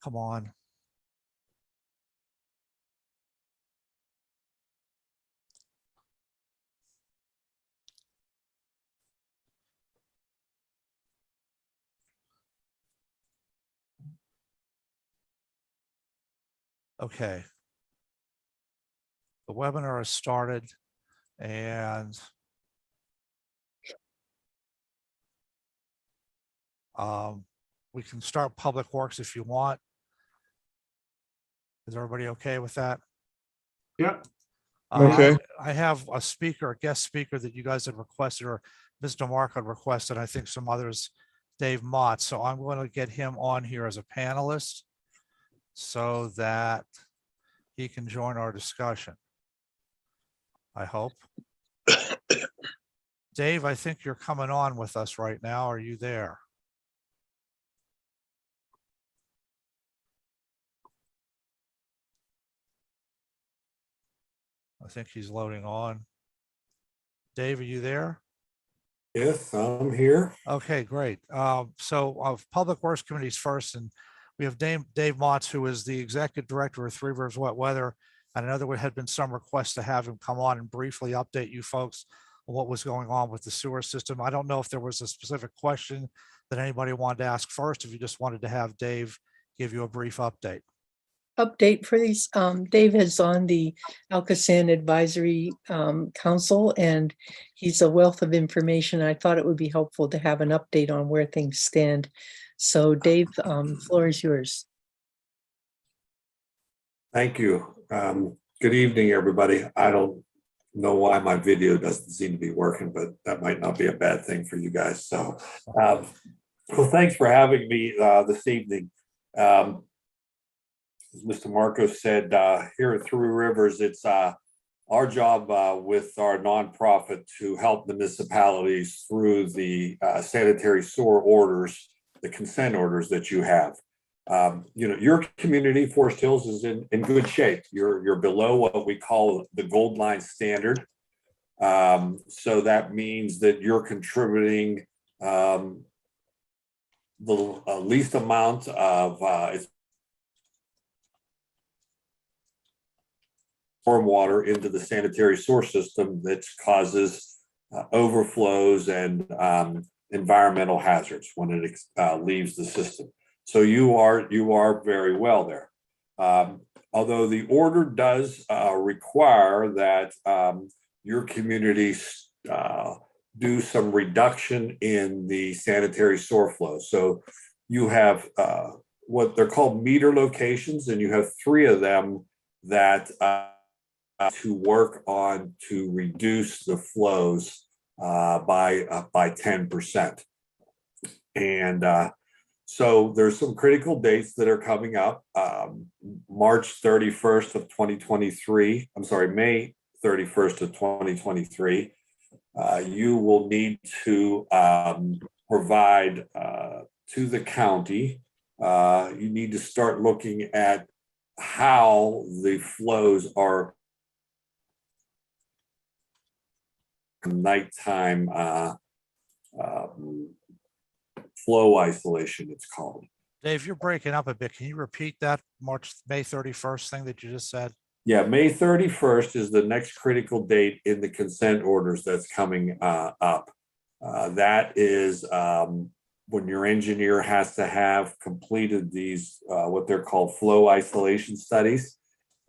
Come on. Okay. The webinar has started and we can start Public Works if you want. Is everybody okay with that? Yeah. Okay. I have a speaker, a guest speaker that you guys had requested, or Mr. Mark had requested, I think some others, Dave Mott. So I'm going to get him on here as a panelist so that he can join our discussion. I hope. Dave, I think you're coming on with us right now. Are you there? I think he's loading on. Dave, are you there? Yes, I'm here. Okay, great. So of Public Works Committees first, and we have Dave Motz, who is the Executive Director of Three Rivers Wet Weather. And I know there had been some requests to have him come on and briefly update you folks on what was going on with the sewer system. I don't know if there was a specific question that anybody wanted to ask first, if you just wanted to have Dave give you a brief update. Update for these. Dave is on the Alcoasand Advisory Council, and he's a wealth of information. I thought it would be helpful to have an update on where things stand. So Dave, floor is yours. Thank you. Good evening, everybody. I don't know why my video doesn't seem to be working, but that might not be a bad thing for you guys. So, well, thanks for having me this evening. As Mr. Marcos said, here at Three Rivers, it's our job with our nonprofit to help municipalities through the sanitary sewer orders, the consent orders that you have. You know, your community, Forest Hills, is in good shape. You're below what we call the gold line standard. So that means that you're contributing the least amount of stormwater into the sanitary sewer system that causes overflows and environmental hazards when it leaves the system. So you are very well there. Although the order does require that your communities do some reduction in the sanitary sewer flow. So you have what they're called meter locations, and you have 3 of them that to work on to reduce the flows by 10%. And so there's some critical dates that are coming up. March 31st of 2023, I'm sorry, May 31st of 2023, you will need to provide to the county, you need to start looking at how the flows are nighttime flow isolation, it's called. Dave, you're breaking up a bit. Can you repeat that May 31st thing that you just said? Yeah, May 31st is the next critical date in the consent orders that's coming up. That is when your engineer has to have completed these, what they're called flow isolation studies.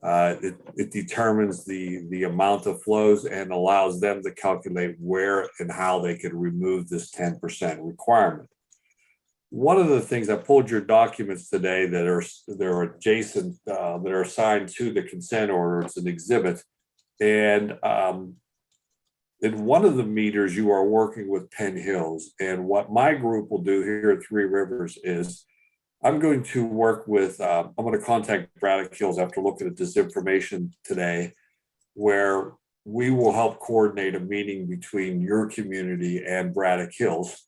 It determines the amount of flows and allows them to calculate where and how they could remove this 10% requirement. One of the things, I pulled your documents today that are adjacent, that are assigned to the consent order. It's an exhibit. And in one of the meters, you are working with Penn Hills. And what my group will do here at Three Rivers is I'm going to work with, I'm going to contact Braddock Hills after looking at this information today, where we will help coordinate a meeting between your community and Braddock Hills,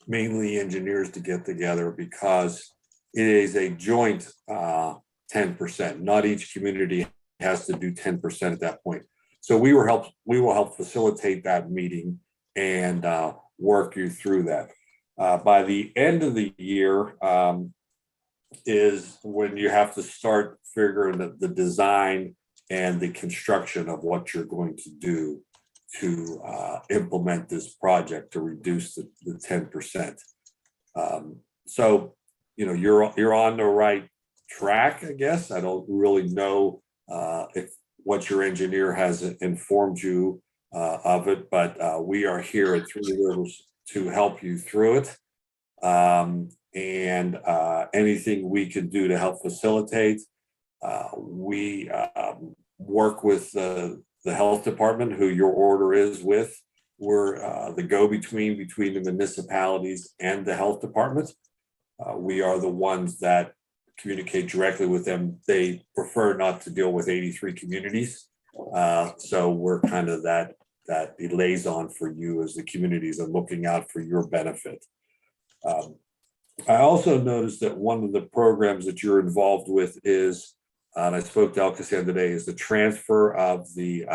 mainly engineers, to get together, because it is a joint 10%. Not each community has to do 10% at that point. So we will help facilitate that meeting and work you through that. By the end of the year, is when you have to start figuring the design and the construction of what you're going to do to implement this project to reduce the 10%. So, you know, you're on the right track, I guess. I don't really know if what your engineer has informed you of it, but we are here at Three Rivers to help you through it. And anything we can do to help facilitate. We work with the health department, who your order is with. We're the go-between between the municipalities and the health department. We are the ones that communicate directly with them. They prefer not to deal with 83 communities. So we're kind of that liaison for you as the communities and looking out for your benefit. I also noticed that one of the programs that you're involved with is, and I spoke to Alcosan today, is the transfer of the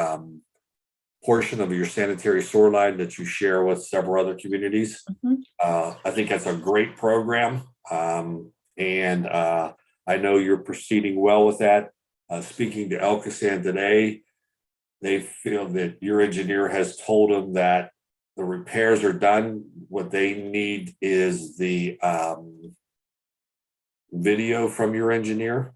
portion of your sanitary sewer line that you share with several other communities. I think that's a great program. And I know you're proceeding well with that. Speaking to Alcosan today, they feel that your engineer has told them that the repairs are done. What they need is the video from your engineer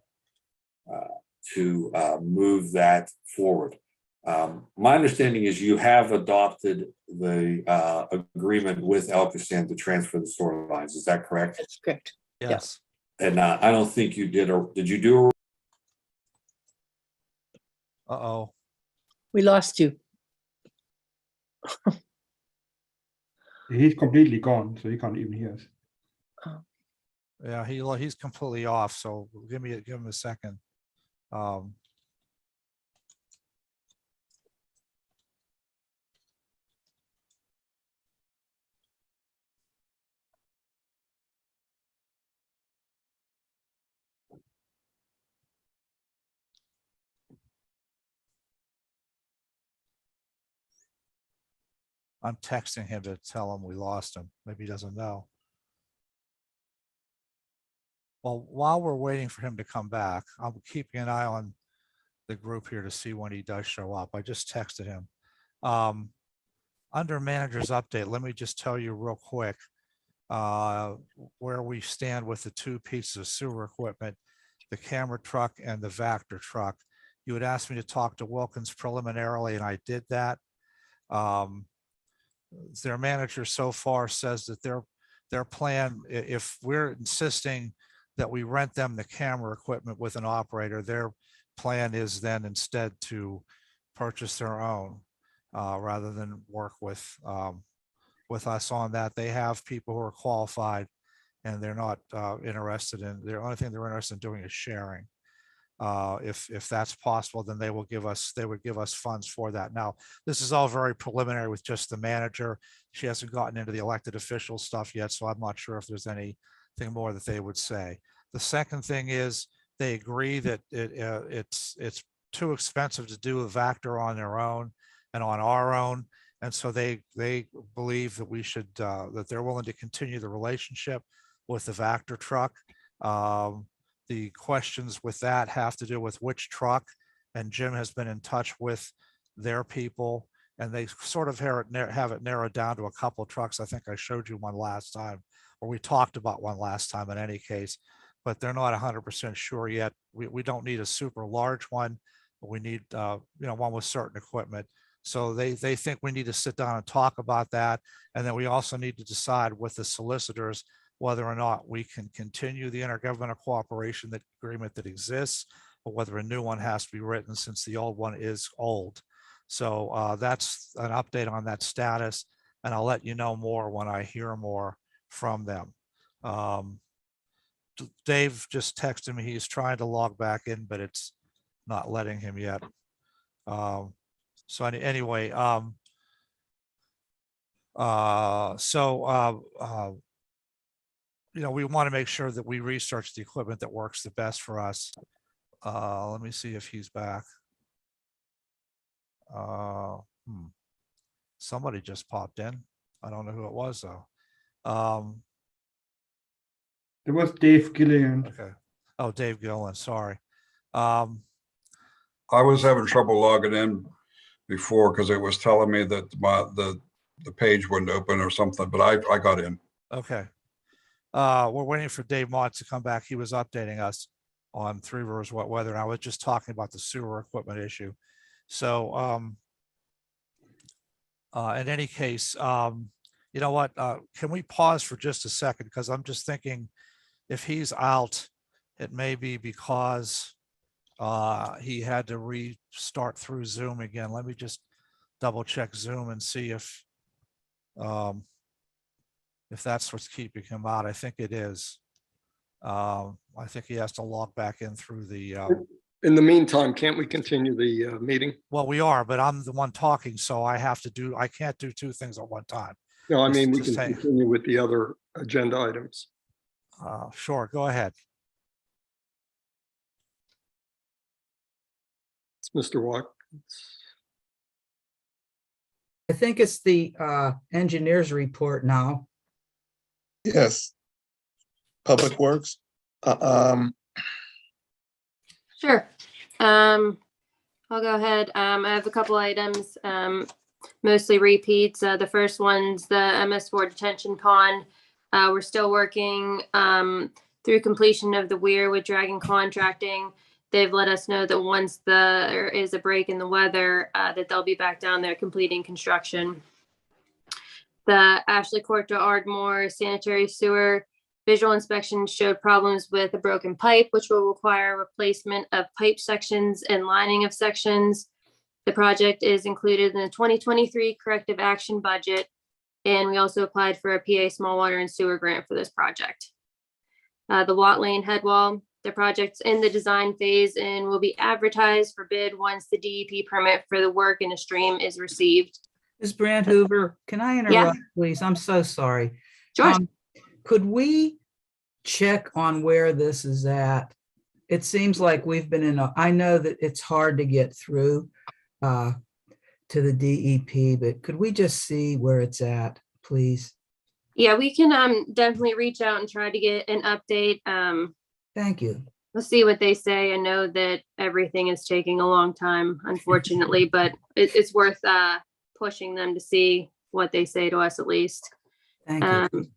to move that forward. My understanding is you have adopted the agreement with Alcosan to transfer the sewer lines. Is that correct? That's correct. Yes. And I don't think you did. Did you do? Uh-oh. We lost you. He's completely gone, so he can't even hear us. Yeah, he's completely off. So give him a second. I'm texting him to tell him we lost him. Maybe he doesn't know. Well, while we're waiting for him to come back, I'm keeping an eye on the group here to see when he does show up. I just texted him. Under manager's update, let me just tell you real quick where we stand with the two pieces of sewer equipment, the camera truck and the Vector truck. You had asked me to talk to Wilkins preliminarily, and I did that. Their manager so far says that their plan, if we're insisting that we rent them the camera equipment with an operator, their plan is then instead to purchase their own rather than work with us on that. They have people who are qualified, and they're not interested in, the only thing they're interested in doing is sharing. If that's possible, then they would give us funds for that. Now, this is all very preliminary with just the manager. She hasn't gotten into the elected official stuff yet, so I'm not sure if there's anything more that they would say. The second thing is they agree that it's too expensive to do a Vector on their own and on our own. And so they believe that we should, that they're willing to continue the relationship with the Vector truck. The questions with that have to do with which truck, and Jim has been in touch with their people, and they sort of have it narrowed down to a couple of trucks. I think I showed you one last time, or we talked about one last time in any case, but they're not 100% sure yet. We don't need a super large one, but we need one with certain equipment. So they think we need to sit down and talk about that. And then we also need to decide with the solicitors whether or not we can continue the intergovernmental cooperation agreement that exists, or whether a new one has to be written since the old one is old. So that's an update on that status, and I'll let you know more when I hear more from them. Dave just texted me. He's trying to log back in, but it's not letting him yet. So anyway, we want to make sure that we research the equipment that works the best for us. Let me see if he's back. Somebody just popped in. I don't know who it was though. There was Dave Gilligan. Okay. Oh, Dave Gillen, sorry. Um, I was having trouble logging in before because it was telling me that the page wouldn't open or something, but I got in. okay. We're waiting for Dave Mott to come back. He was updating us on Three Rivers Wet Weather, and I was just talking about the sewer equipment issue. So, in any case, you know what, can we pause for just a second? Because I'm just thinking if he's out, it may be because he had to restart through Zoom again. Let me just double check Zoom and see if that's what's keeping him out. I think it is. I think he has to log back in through the, In the meantime, can't we continue the meeting? well, we are, but I'm the one talking, so I can't do two things at one time. No, I Just- mean, we just can say- continue with the other agenda items. Sure, go ahead. It's Mr. Watkins. I think it's the engineer's report now. Yes. Public Works. Sure. I'll go ahead. I have a couple items, mostly repeats. The first one's the MS4 detention pond. We're still working through completion of the weir with Dragon Contracting. They've let us know that once there is a break in the weather, that they'll be back down there completing construction. The Ashley Court to Ardmore sanitary sewer visual inspection showed problems with a broken pipe, which will require replacement of pipe sections and lining of sections. The project is included in the 2023 corrective action budget. And we also applied for a PA small water and sewer grant for this project. The Watt Lane head wall, the project's in the design phase and will be advertised for bid once the DEP permit for the work in a stream is received. Ms. Brand Hoover, can I interrupt, please? I'm so sorry. Sure. Could we check on where this is at? It seems like we've been I know that it's hard to get through to the DEP, but could we just see where it's at, please? Yeah, we can definitely reach out and try to get an update. Thank you. We'll see what they say. I know that everything is taking a long time, unfortunately, but it's worth pushing them to see what they say to us at least. Thank you.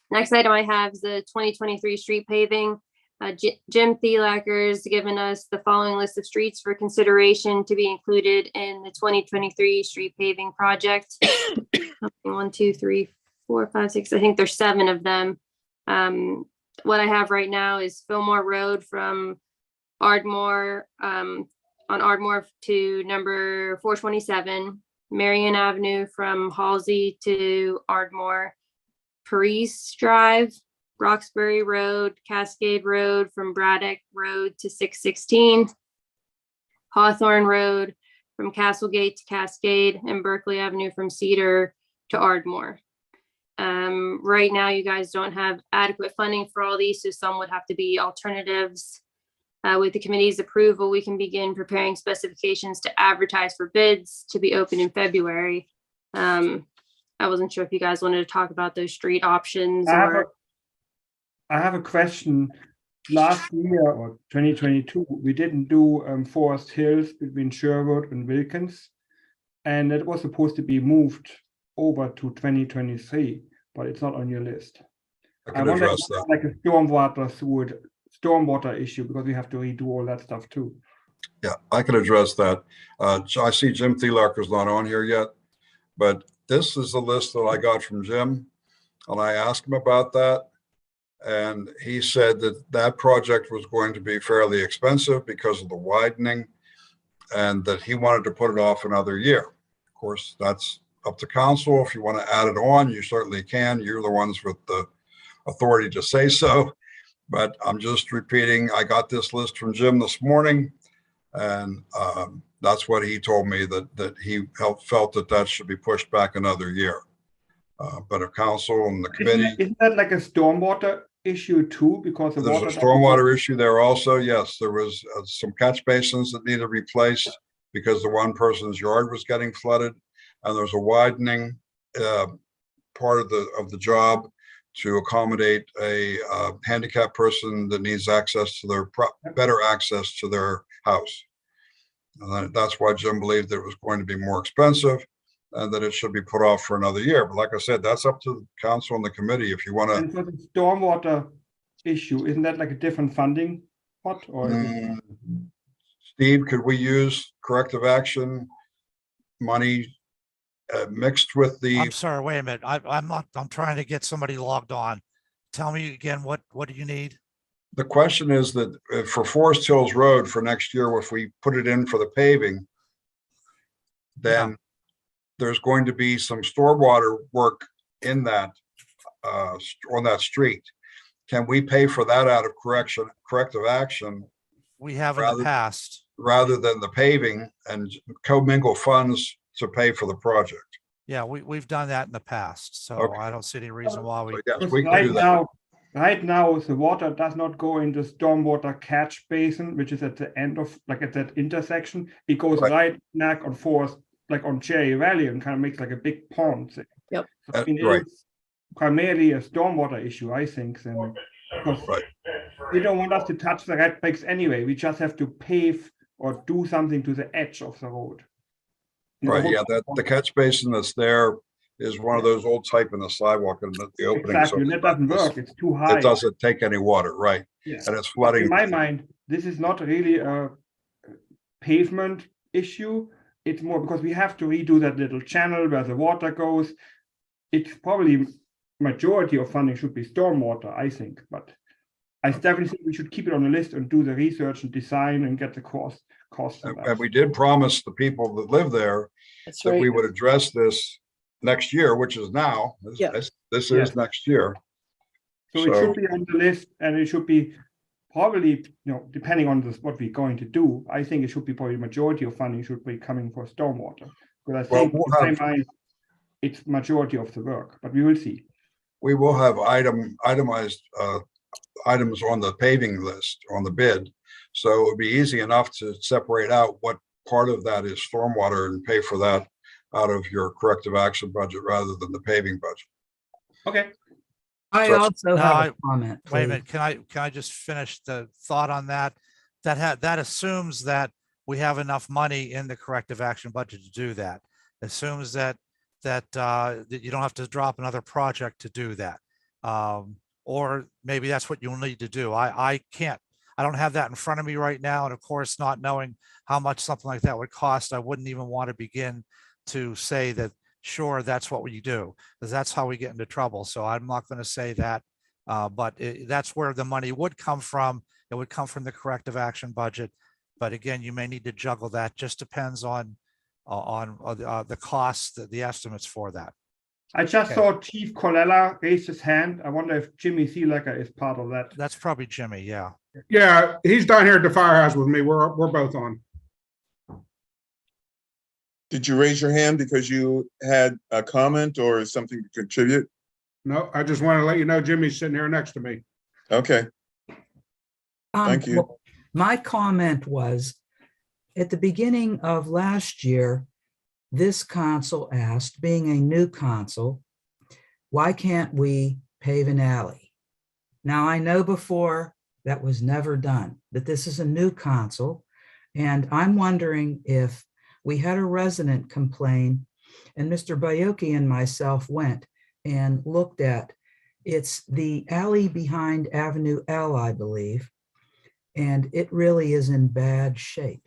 Next item I have is the 2023 street paving. Jim Thielacker's given us the following list of streets for consideration to be included in the 2023 street paving project. 1, 2, 3, 4, 5, 6. I think there's 7 of them. What I have right now is Fillmore Road from Ardmore, on Ardmore to number 427, Marion Avenue from Halsey to Ardmore, Paris Drive, Roxbury Road, Cascade Road from Braddock Road to 616, Hawthorne Road from Castlegate to Cascade, and Berkeley Avenue from Cedar to Ardmore. Right now, you guys don't have adequate funding for all these, so some would have to be alternatives. With the committee's approval, we can begin preparing specifications to advertise for bids to be open in February. I wasn't sure if you guys wanted to talk about those street options or. I have a question. Last year or 2022, we didn't do Forest Hills between Sherwood and Wilkins, and it was supposed to be moved over to 2023, but it's not on your list. I can address if that. it's like a stormwater issue, because we have to redo all that stuff too. Yeah, I can address that. I see Jim Thielacker's not on here yet, but this is the list that I got from Jim, and I asked him about that. And he said that that project was going to be fairly expensive because of the widening, and that he wanted to put it off another year. Of course, that's up to council. If you want to add it on, you certainly can. You're the ones with the authority to say so. But I'm just repeating, I got this list from Jim this morning, and that's what he told me, that he felt that should be pushed back another year. But if council and the committee. Isn't that like a stormwater issue too? Because the There's water a stormwater issue there also. Yes, there was some catch basins that needed replaced because the one person's yard was getting flooded, and there's a widening part of the job to accommodate a handicapped person that needs access to their, better access to their house. That's why Jim believed that it was going to be more expensive and that it should be put off for another year. But like I said, that's up to the council and the committee if you want And for the stormwater issue, isn't that like a different funding pot or? is it- Steve, could we use corrective action money mixed with the, I'm sorry, wait a minute. I'm trying to get somebody logged on. Tell me again, what do you need? the question is that for Forest Hills Road for next year, if we put it in for the paving, then there's going to be some stormwater work in that, on that street. Can we pay for that out of corrective action We have in the Rather- past. rather than the paving and commingle funds to pay for the project? Yeah, we've done that in the past, so Okay. I don't see any reason why we, So yes, Because we can do that. right now, the water does not go in the stormwater catch basin, which is at the end of, like at that intersection. It goes Right. right back on Forest, like on Cherry Valley, and kind of makes like a big pond thing. Yep. So, I mean, Right. it's primarily a stormwater issue, I think, then. Because Right. they don't want us to touch the red bricks anyway. We just have to pave or do something to the edge of the road. And the Right, whole- yeah, that the catch basin that's there is one of those old type in the sidewalk and the opening. Exactly, and that doesn't work. It's too high. It doesn't take any water, right? Yeah. And it's But flooding. in my mind, this is not really a pavement issue. It's more because we have to redo that little channel where the water goes. It's probably majority of funding should be stormwater, I think, but I definitely think we should keep it on the list and do the research and design and get the cost. And we did promise the people that live there That's that we right. would address this next year, which is now. Yeah. This Yeah. is next year. So it should be on the list, and it should be probably, depending on what we're going to do, I think it should be probably majority of funding should be coming for stormwater. Because I Well, think we'll in have- my mind, it's majority of the work, but we will see. We will have itemized items on the paving list, on the bid. So it would be easy enough to separate out what part of that is stormwater and pay for that out of your corrective action budget rather than the paving budget. Okay. I So- also No, have a comment. wait a please. minute, can I just finish the thought on that? That assumes that we have enough money in the corrective action budget to do that. Assumes that you don't have to drop another project to do that. Or maybe that's what you'll need to do. I don't have that in front of me right now. And of course, not knowing how much something like that would cost, I wouldn't even want to begin to say that, sure, that's what we do, because that's how we get into trouble. So I'm not going to say that. But that's where the money would come from. It would come from the corrective action budget. But again, you may need to juggle that. Just depends on the costs, the estimates for that. I just Okay. saw Chief Colella raise his hand. I wonder if Jimmy Seelacker is part of that. That's probably Jimmy, yeah. Yeah, he's down here at the firehouse with me. We're both on. Did you raise your hand because you had a comment or something to contribute? No, I just want to let you know Jimmy's sitting here next to me. Okay, Thank you. Well, my comment was, at the beginning of last year, this council asked, being a new council, why can't we pave an alley? Now, I know before that was never done, but this is a new council. And I'm wondering if we had a resident complain, and Mr. Bayoki and myself went and looked at, it's the alley behind Avenue L, I believe, and it really is in bad shape.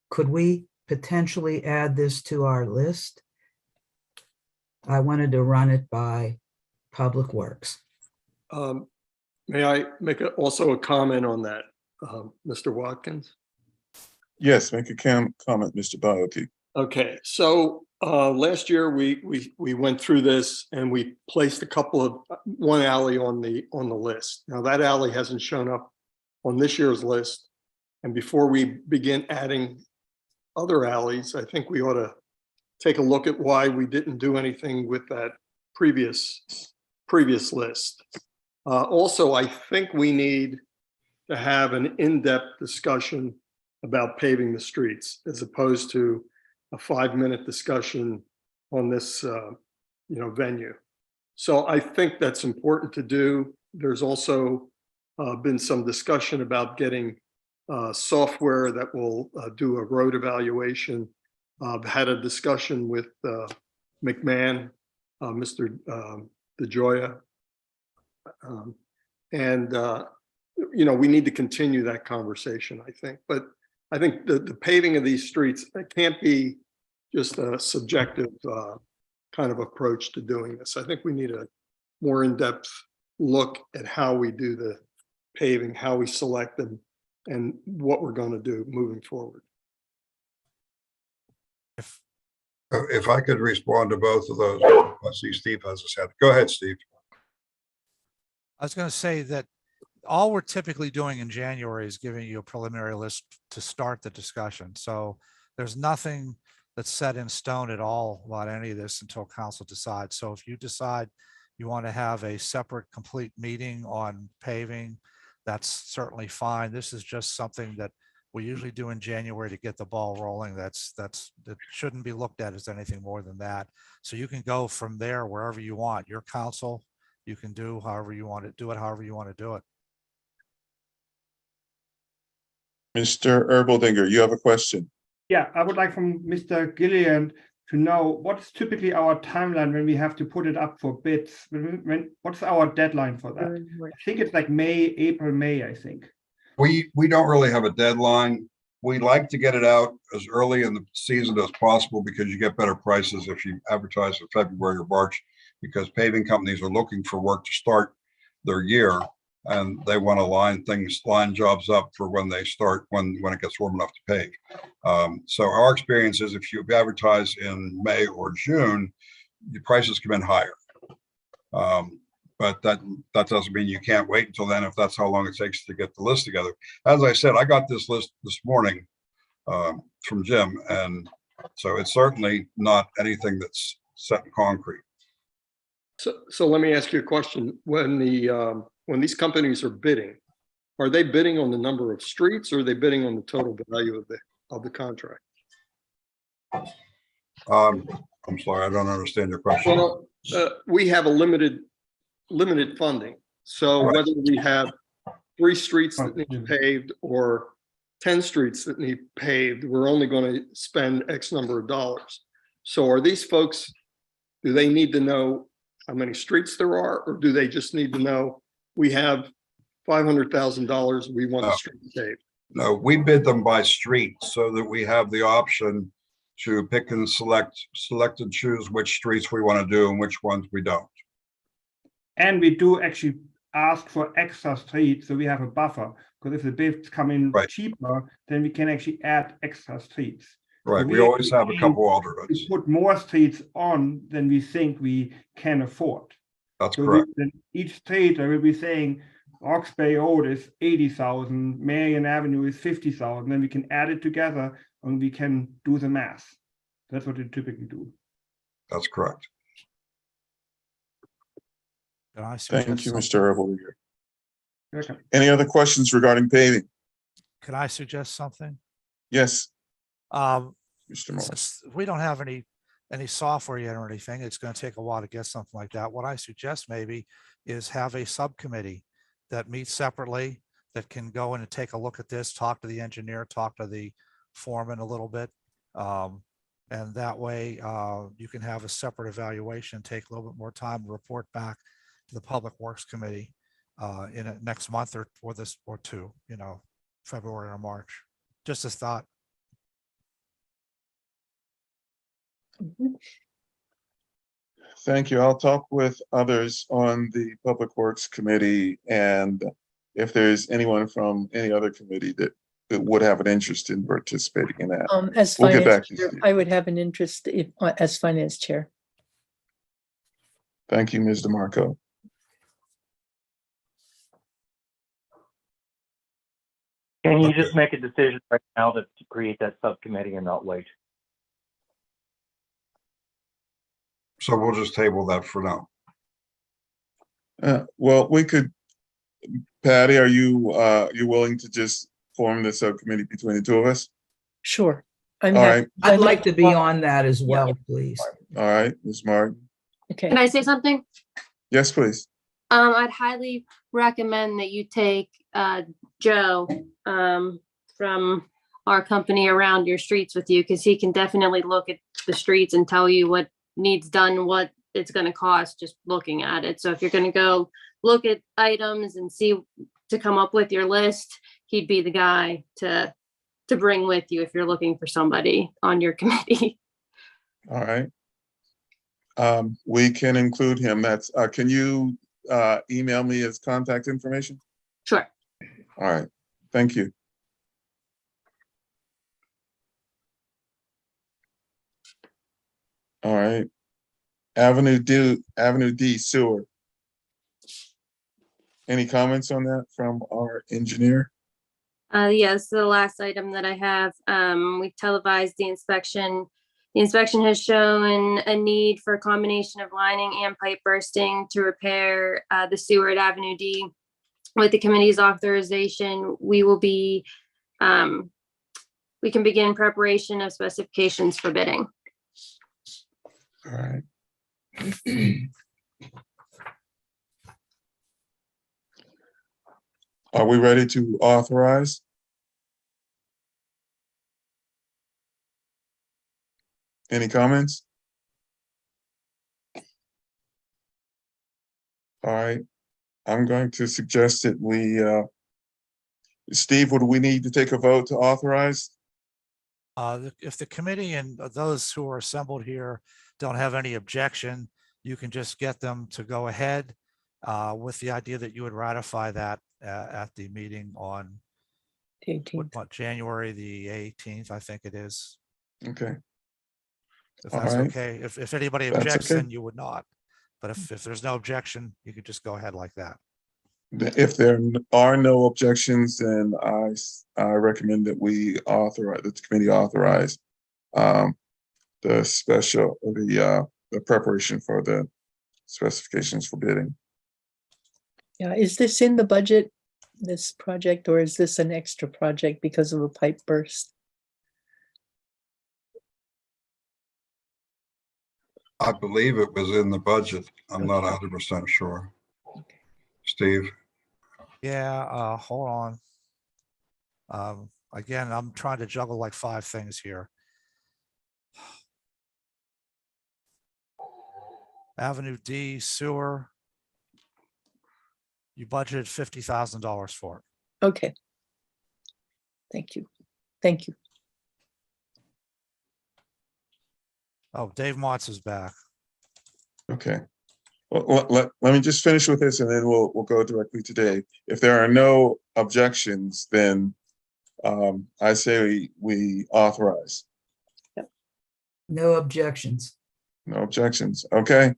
Could we potentially add this to our list? I wanted to run it by Public Works. May I make also a comment on that, Mr. Watkins? yes, make a comment, Mr. Baoki. Okay, so last year we went through this and we placed one alley on the list. Now that alley hasn't shown up on this year's list. And before we begin adding other alleys, I think we ought to take a look at why we didn't do anything with that previous list. Also, I think we need to have an in-depth discussion about paving the streets as opposed to a 5-minute discussion on this, venue. So I think that's important to do. There's also been some discussion about getting software that will do a road evaluation. I've had a discussion with McMahon, Mr. DeJoya. We need to continue that conversation, I think. But I think the paving of these streets, it can't be just a subjective kind of approach to doing this. I think we need a more in-depth look at how we do the paving, how we select them, and what we're going to do moving forward. If I could respond to both of those, I see Steve has his hand. Go ahead, Steve. I was going to say that all we're typically doing in January is giving you a preliminary list to start the discussion. So there's nothing that's set in stone at all about any of this until council decides. So if you decide you want to have a separate complete meeting on paving, that's certainly fine. This is just something that we usually do in January to get the ball rolling. That shouldn't be looked at as anything more than that. So you can go from there wherever you want. Your council, you can do however you want to do it, however you want to do it. Mr. Erboldinger, you have a question? Yeah, I would like from Mr. Gillian to know what's typically our timeline when we have to put it up for bids. What's our deadline for that? I think it's like April, May, I think. We don't really have a deadline. We like to get it out as early in the season as possible because you get better prices if you advertise in February or March, because paving companies are looking for work to start their year and they want to line jobs up for when they start, when it gets warm enough to pave. So our experience is if you advertise in May or June, the prices come in higher. But that doesn't mean you can't wait until then if that's how long it takes to get the list together. As I said, I got this list this morning from Jim, and so it's certainly not anything that's set in concrete. So let me ask you a question. When these companies are bidding, are they bidding on the number of streets or are they bidding on the total value of the contract? I'm sorry, I don't understand your question. Well, we have a limited funding. So Right. whether we have 3 streets that need paved or 10 streets that need paved, we're only going to spend X number of dollars. So are these folks, do they need to know how many streets there are, or do they just need to know we have $500,000, we want the street paved? No, we bid them by street so that we have the option to pick and select and choose which streets we want to do and which ones we don't. And we do actually ask for extra streets, so we have a buffer, because if the bids come in Right. cheaper, then we can actually add extra streets. Right, So we always have a couple alternates. We put more streets on than we think we can afford. That's So correct. then each street, I will be saying, Ox Bay Road is 80,000, Marion Avenue is 50,000, then we can add it together and we can do the math. That's what we typically do. That's correct. Can I Thank suggest you, some- Mr. Erboldinger. Okay. Any other questions regarding paving? Can I suggest something? Yes, Um, Mr. Moore. Since we don't have any software yet or anything, it's going to take a while to get something like that. What I suggest maybe is have a subcommittee that meets separately, that can go in and take a look at this, talk to the engineer, talk to the foreman a little bit. And that way you can have a separate evaluation, take a little bit more time to report back to the Public Works Committee in next month or two, February or March. Just a thought. Mhm. Thank you. I'll talk with others on the Public Works Committee, and if there's anyone from any other committee that would have an interest in participating in that. As We'll get finance back to you, chair, Steve. I would have an interest as finance chair. Thank you, Ms. DeMarco. Can you Okay. just make a decision right now to create that subcommittee and not wait? So we'll just table that for now. Well, we could, Patty, are you willing to just form the subcommittee between the two of us? Sure. I'm All happy- right, I'd I'm like to be happy- on that as well, please. all right, Ms. Martin. Okay. Can I say something? Yes, please. I'd highly recommend that you take Joe from our company around your streets with you, because he can definitely look at the streets and tell you what needs done, what it's going to cost just looking at it. So if you're going to go look at items and see to come up with your list, he'd be the guy to bring with you if you're looking for somebody on your committee. All right. We can include him. That's, can you email me his contact information? Sure. All right. Thank you. All right. Avenue D sewer. Any comments on that from our engineer? Yes, the last item that I have, we televised the inspection. The inspection has shown a need for a combination of lining and pipe bursting to repair the sewer at Avenue D. With the committee's authorization, we will be, we can begin preparation of specifications for bidding. All right. Are we ready to authorize? Any comments? All right, I'm going to suggest that we, Steve, would we need to take a vote to authorize? If the committee and those who are assembled here don't have any objection, you can just get them to go ahead with the idea that you would ratify that at the meeting on The 18th. what, January the 18th, I think it is. Okay, If All that's right. okay. If anybody That's objects, okay. then you would not. But if there's no objection, you could just go ahead like that. if there are no objections, then I recommend that we authorize, that the committee authorize the special, the preparation for the specifications for bidding. Yeah, is this in the budget, this project, or is this an extra project because of a pipe burst? I believe it was in the budget. I'm not 100% sure. Steve? Yeah, hold on. Again, I'm trying to juggle like 5 things here. Avenue D sewer. You budgeted $50,000 for it. Okay. Thank you. Thank you. Oh, Dave Motz is back. Okay. Well, let me just finish with this and then we'll go directly to Dave. If there are no objections, then I say we authorize. No objections. No objections. Okay.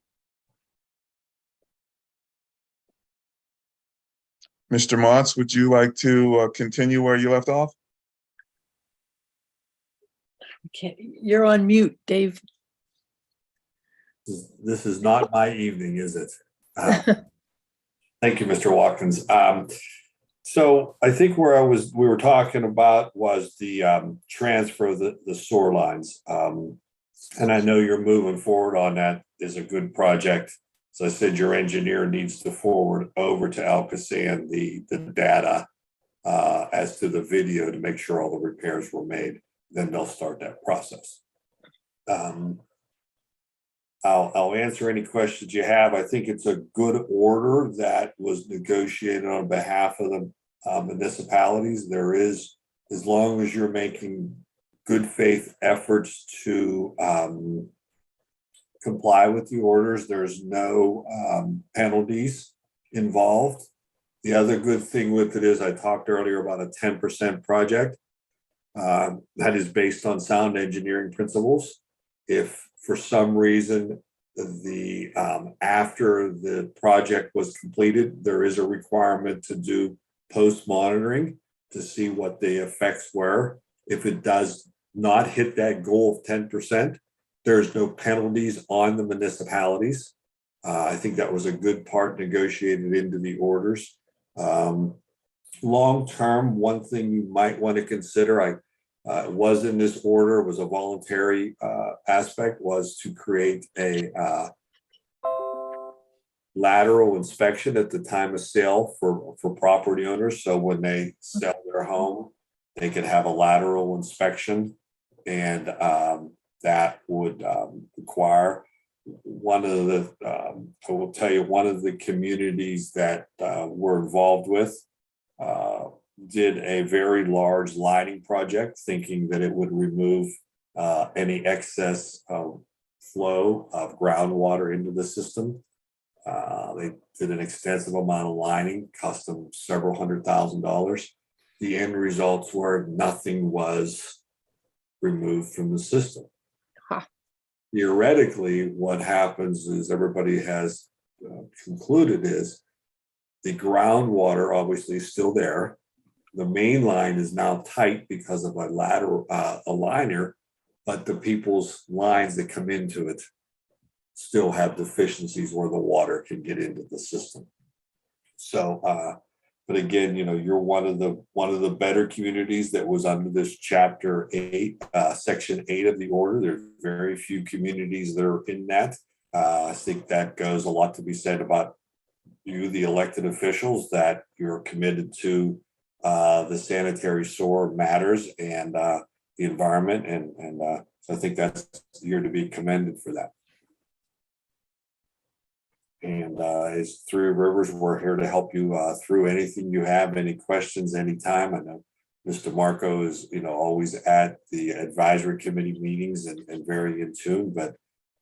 Mr. Motz, would you like to continue where you left off? Okay, you're on mute, Dave. This is not my evening, is it? Thank you, Mr. Watkins. So I think where we were talking about was the transfer of the sewer lines. And I know you're moving forward on that. Is a good project. As I said, your engineer needs to forward over to Alcoasand the data as to the video to make sure all the repairs were made. Then they'll start that process. I'll answer any questions you have. I think it's a good order that was negotiated on behalf of the municipalities. There is, as long as you're making good faith efforts to comply with the orders, there's no penalties involved. The other good thing with it is I talked earlier about a 10% project that is based on sound engineering principles. If for some reason the after the project was completed, there is a requirement to do post monitoring to see what the effects were. If it does not hit that goal of 10%, there's no penalties on the municipalities. I think that was a good part negotiated into the orders. Long term, one thing you might want to consider, was in this order, was a voluntary aspect, was to create a lateral inspection at the time of sale for property owners. So when they sell their home, they could have a lateral inspection, and that would require one of the, I will tell you, one of the communities that we're involved with did a very large lining project, thinking that it would remove any excess flow of groundwater into the system. They did an extensive amount of lining, cost them several $100,000. The end results were nothing was removed from the system. Huh. Theoretically, what happens is everybody has concluded is the groundwater obviously is still there. The main line is now tight because of a lateral a liner, but the people's lines that come into it still have deficiencies where the water can get into the system. So, but again, you're one of the better communities that was under this chapter 8, section 8 of the order. There's very few communities that are in that. I think that goes a lot to be said about you, the elected officials, that you're committed to the sanitary sewer matters and the environment, and so I think that's you're to be commended for that. And as Three Rivers, we're here to help you through anything you have, any questions, anytime. I know Mr. Marco is, always at the advisory committee meetings and very in tune, but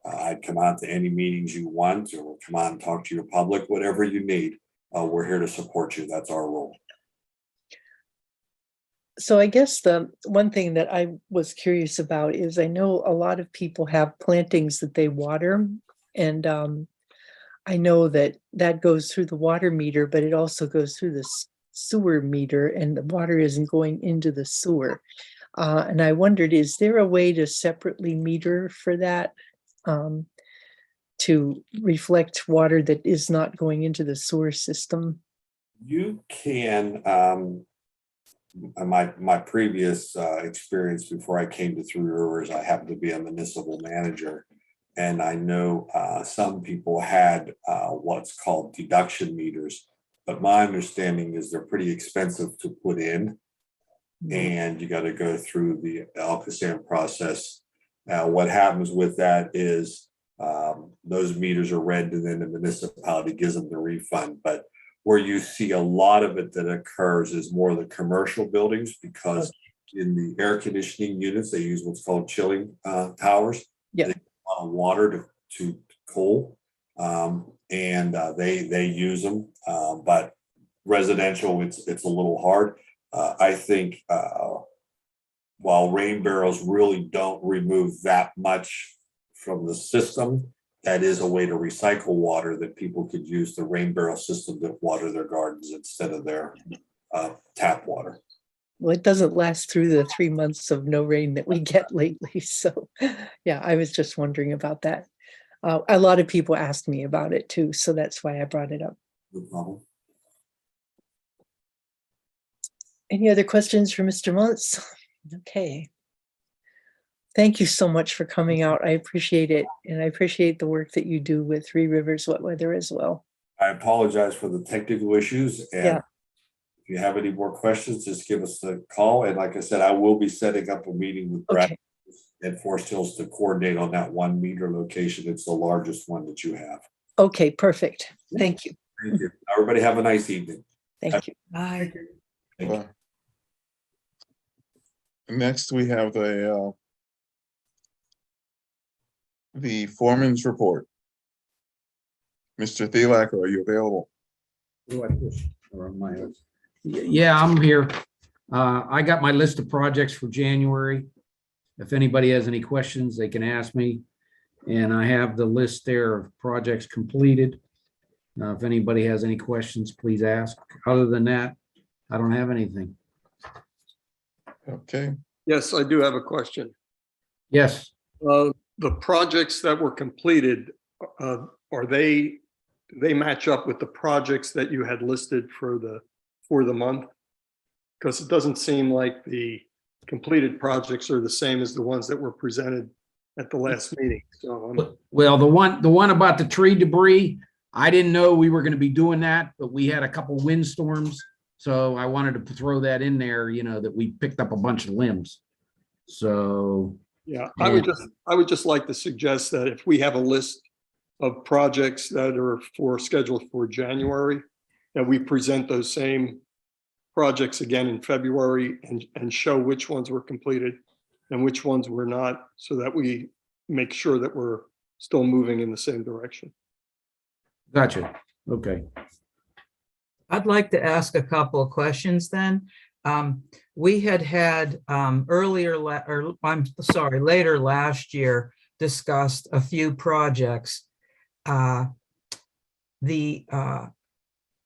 I'd come out to any meetings you want, or come out and talk to your public, whatever you need. We're here to support you. That's our role. So I guess the one thing that I was curious about is I know a lot of people have plantings that they water, and I know that goes through the water meter, but it also goes through the sewer meter, and the water isn't going into the sewer. And I wondered, is there a way to separately meter for that, to reflect water that is not going into the sewer system? You can, my previous experience before I came to Three Rivers, I happened to be a municipal manager. And I know some people had what's called deduction meters, but my understanding is they're pretty expensive to put in, and you got to go through the Alcosan process. Now, what happens with that is those meters are read, and then the municipality gives them the refund. But where you see a lot of it that occurs is more the commercial buildings, because in the air conditioning units, they use what's called chilling towers. Yeah. Water to cool, and they use them, but residential, it's a little hard. I think while rain barrels really don't remove that much from the system, that is a way to recycle water, that people could use the rain barrel system to water their gardens instead of their tap water. Well, it doesn't last through the 3 months of no rain that we get lately. So, yeah, I was just wondering about that. A lot of people asked me about it too, so that's why I brought it up. No problem. Any other questions for Mr. Muntz? Okay. Thank you so much for coming out. I appreciate it. And I appreciate the work that you do with Three Rivers Wet Weather as well. I apologize for the technical issues, and Yeah. if you have any more questions, just give us a call. And like I said, I will be setting up a meeting with Brad Okay. at Forest Hills to coordinate on that 1 meter location. It's the largest one that you have. Okay, perfect. Thank you. Thank you. Everybody have a nice evening. Thank you. Bye. Thank you. Next, we have the foreman's report. Mr. Thielacker, are you available? Yeah, I'm here. I got my list of projects for January. If anybody has any questions, they can ask me. And I have the list there of projects completed. If anybody has any questions, please ask. Other than that, I don't have anything. Okay, Yes, I do have a question. Yes, The projects that were completed, are they match up with the projects that you had listed for the month? Because it doesn't seem like the completed projects are the same as the ones that were presented at the last meeting. So well, the one about the tree debris, I didn't know we were going to be doing that, but we had a couple windstorms. So I wanted to throw that in there, that we picked up a bunch of limbs. So, Yeah, I would just like to suggest that if we have a list of projects that are scheduled for January, that we present those same projects again in February and show which ones were completed and which ones were not, so that we make sure that we're still moving in the same direction. gotcha. Okay. I'd like to ask a couple of questions then. We had later last year discussed a few projects,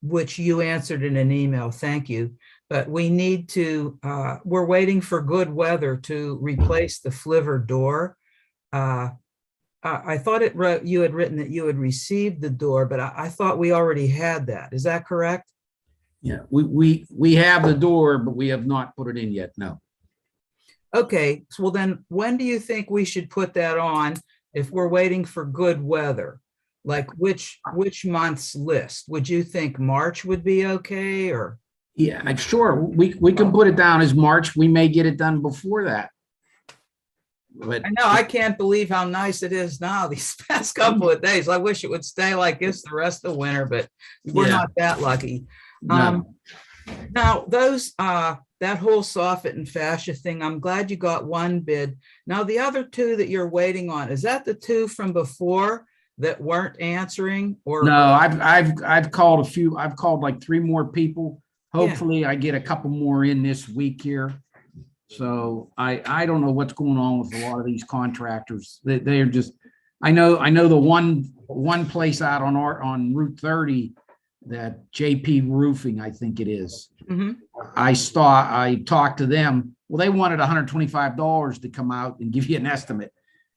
which you answered in an email, thank you. But we need to, we're waiting for good weather to replace the flivver door. I thought you had written that you had received the door, but I thought we already had that. Is that correct? Yeah, we have the door, but we have not put it in yet. No. Okay, so well then, when do you think we should put that on if we're waiting for good weather? Like which month's list? Would you think March would be okay, or? Yeah, sure. We can put it down as March. We may get it done before that. But I know, I can't believe how nice it is now these past couple of days. I wish it would stay like this the rest of winter, but we're Yeah. not that lucky. No. Now those, that whole soffit and fascia thing, I'm glad you got one bid. Now the other two that you're waiting on, is that the two from before that weren't answering, or? No, I've called a few. I've called like 3 more people. Yeah. Hopefully I get a couple more in this week here. So I don't know what's going on with a lot of these contractors. They're just, I know the one place out on Route 30, that JP Roofing, I think it is. Mhm. I talked to them. Well, they wanted $125 to come out and give you an estimate,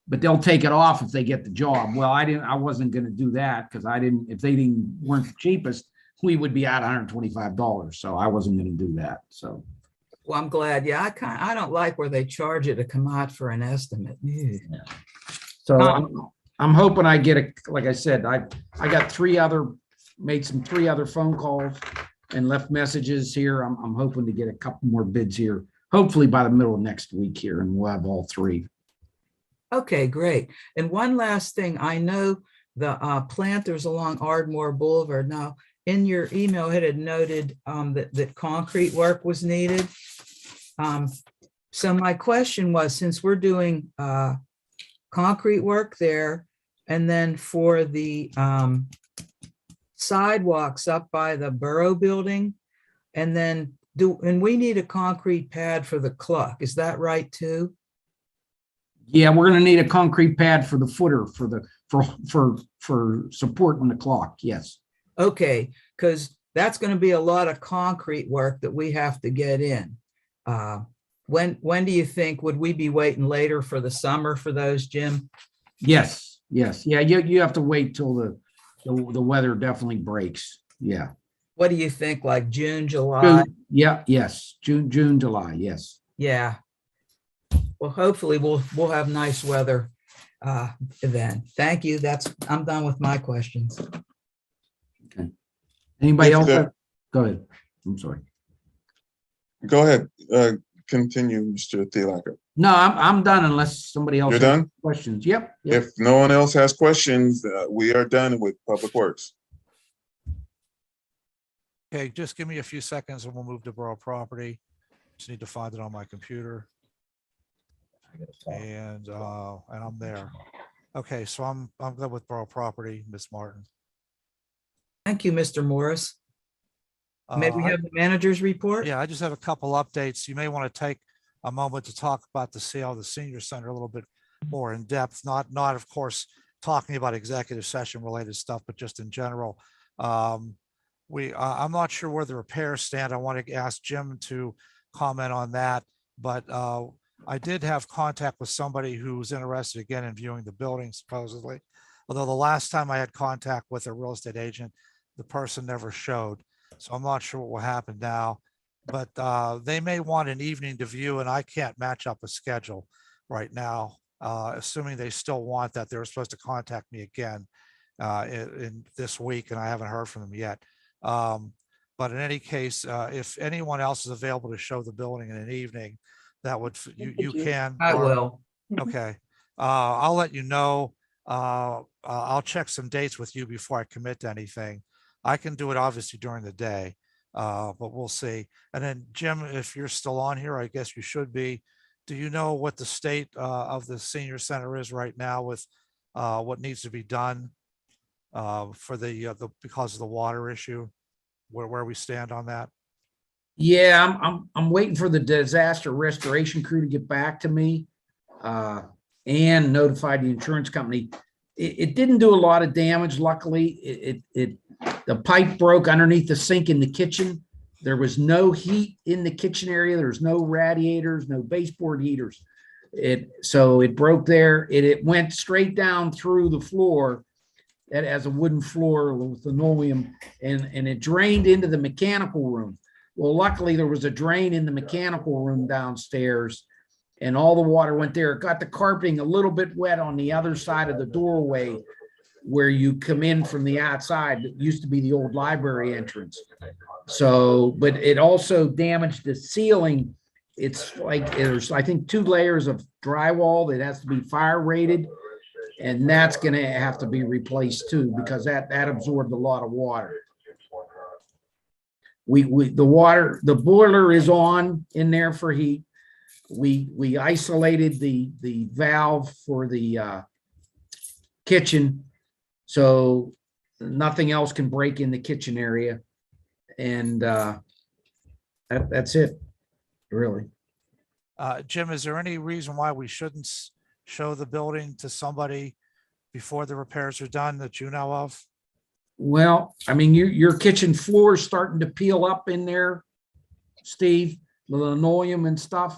but they'll take it off if they get the job. Well, I wasn't going to do that because if they weren't the cheapest, we would be out $125. So I wasn't going to do that. So. Well, I'm glad. Yeah, I don't like where they charge you to come out for an estimate. Ew. So I'm hoping I get like I said, I got 3 other phone calls and left messages here. I'm hoping to get a couple more bids here, hopefully by the middle of next week here, and we'll have all 3. Okay, great. And one last thing, I know the planters along Ardmore Boulevard. Now, in your email, it had noted that concrete work was needed. So my question was, since we're doing concrete work there, and then for the sidewalks up by the Borough Building, and then we need a concrete pad for the clock. Is that right too? Yeah, we're going to need a concrete pad for the footer for supporting the clock. Yes. Okay, because that's going to be a lot of concrete work that we have to get in. When do you think, would we be waiting later for the summer for those, Jim? Yes. Yeah. You have to wait till the weather definitely breaks. Yeah. What do you think, like June, July? Yeah. Yes. June, July. Yes. Yeah. Well, hopefully we'll have nice weather then. Thank you. I'm done with my questions. Okay. Anybody else? Mr. Go ahead. I'm sorry. Go ahead, continue, Mr. Thielacker. No, I'm done unless somebody else. You're has done? questions. Yep. If no one else has questions, we are done with Public Works. Okay, just give me a few seconds and we'll move to borough property. Just need to find it on my computer. And I'm there. Okay, so I'm good with borough property, Ms. Martin. Thank you, Mr. Morris. Maybe we I- have the manager's report? Yeah, I just have a couple updates. You may want to take a moment to talk about the sale of the senior center a little bit more in depth, not of course, talking about executive session related stuff, but just in general. I'm not sure where the repairs stand. I want to ask Jim to comment on that, but I did have contact with somebody who was interested again in viewing the building supposedly. Although the last time I had contact with a real estate agent, the person never showed. So I'm not sure what will happen now, but they may want an evening to view, and I can't match up a schedule right now. Assuming they still want that, they were supposed to contact me again. in this week, and I haven't heard from them yet. But in any case, if anyone else is available to show the building in an evening, that would, you can. I or- will. Okay, I'll let you know. I'll check some dates with you before I commit to anything. I can do it obviously during the day, but we'll see. And then Jim, if you're still on here, I guess you should be. Do you know what the state of the senior center is right now with what needs to be done for the because of the water issue? Where we stand on that? Yeah, I'm waiting for the disaster restoration crew to get back to me and notify the insurance company. It didn't do a lot of damage. Luckily, the pipe broke underneath the sink in the kitchen. There was no heat in the kitchen area. There's no radiators, no baseboard heaters. So it broke there. It went straight down through the floor. That has a wooden floor with linoleum, and it drained into the mechanical room. Well, luckily there was a drain in the mechanical room downstairs, and all the water went there. It got the carpeting a little bit wet on the other side of the doorway where you come in from the outside. It used to be the old library entrance. So, but it also damaged the ceiling. It's like there's, I think, 2 layers of drywall that has to be fire rated. And that's going to have to be replaced too, because that absorbed a lot of water. The boiler is on in there for heat. We isolated the valve for the kitchen, so nothing else can break in the kitchen area. And that's it, really. Jim, is there any reason why we shouldn't show the building to somebody before the repairs are done that you know of? Well, I mean, your kitchen floor is starting to peel up in there, Steve, the linoleum and stuff.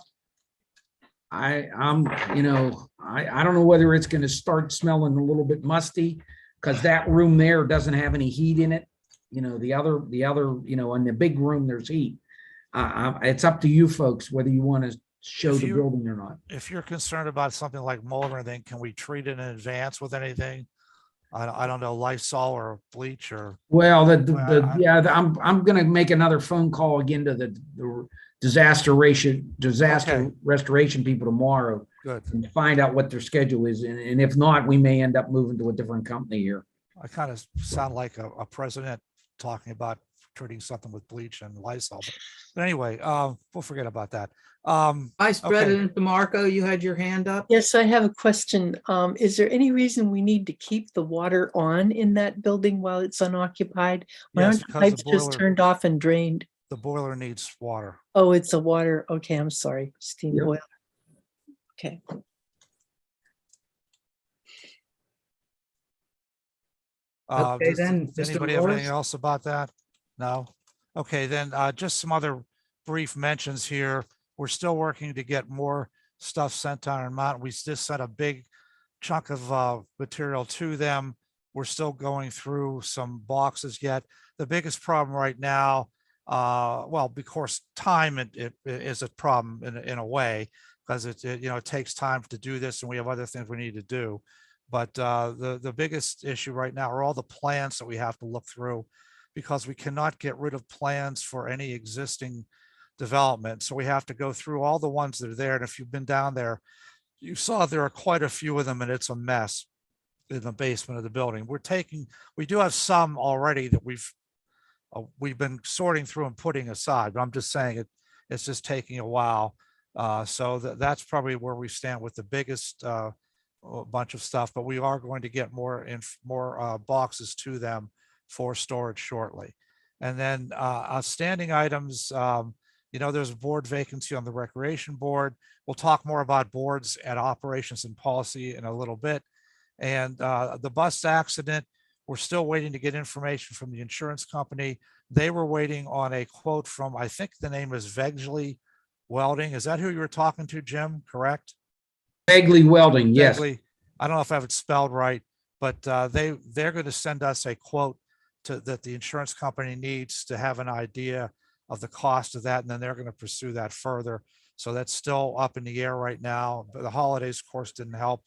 I don't know whether it's going to start smelling a little bit musty because that room there doesn't have any heat in it. The other, in the big room, there's heat. It's up to you folks whether you want to show the building or not. If you're concerned about something like mold or anything, can we treat it in advance with anything? I don't know, Lysol or bleach or. Well, I'm going to make another phone call again to the disaster restoration people tomorrow. Good. And find out what their schedule is. And if not, we may end up moving to a different company here. I kind of sound like a president talking about treating something with bleach and Lysol. But anyway, we'll forget about that. Vice President DeMarco, you had your hand up? Yes, I have a question. Is there any reason we need to keep the water on in that building while it's unoccupied? Why Yes, aren't the because the pipes just boiler- turned off and drained? The boiler needs water. Oh, it's a water. Okay, I'm sorry. Steam Yep. boiler. Okay. Okay, Does then, does Mr. anybody have anything Morris? else about that? No? Okay, then just some other brief mentions here. We're still working to get more stuff sent to Iron Mountain. We just sent a big chunk of material to them. We're still going through some boxes yet. The biggest problem right now, well, because time it is a problem in a way, because it takes time to do this and we have other things we need to do. But the biggest issue right now are all the plans that we have to look through, because we cannot get rid of plans for any existing development. So we have to go through all the ones that are there. And if you've been down there, you saw there are quite a few of them, and it's a mess in the basement of the building. We do have some already that we've been sorting through and putting aside, but I'm just saying it's just taking a while. So that's probably where we stand with the biggest bunch of stuff, but we are going to get more boxes to them for storage shortly. And then outstanding items, there's a board vacancy on the Recreation Board. We'll talk more about boards and operations and policy in a little bit. And the bus accident, we're still waiting to get information from the insurance company. They were waiting on a quote from, I think the name is Vegley Welding. Is that who you were talking to, Jim? Correct? Vegley Welding, yes. Vegley. I don't know if I have it spelled right, but they're going to send us a quote that the insurance company needs to have an idea of the cost of that, and then they're going to pursue that further. So that's still up in the air right now. But the holidays, of course, didn't help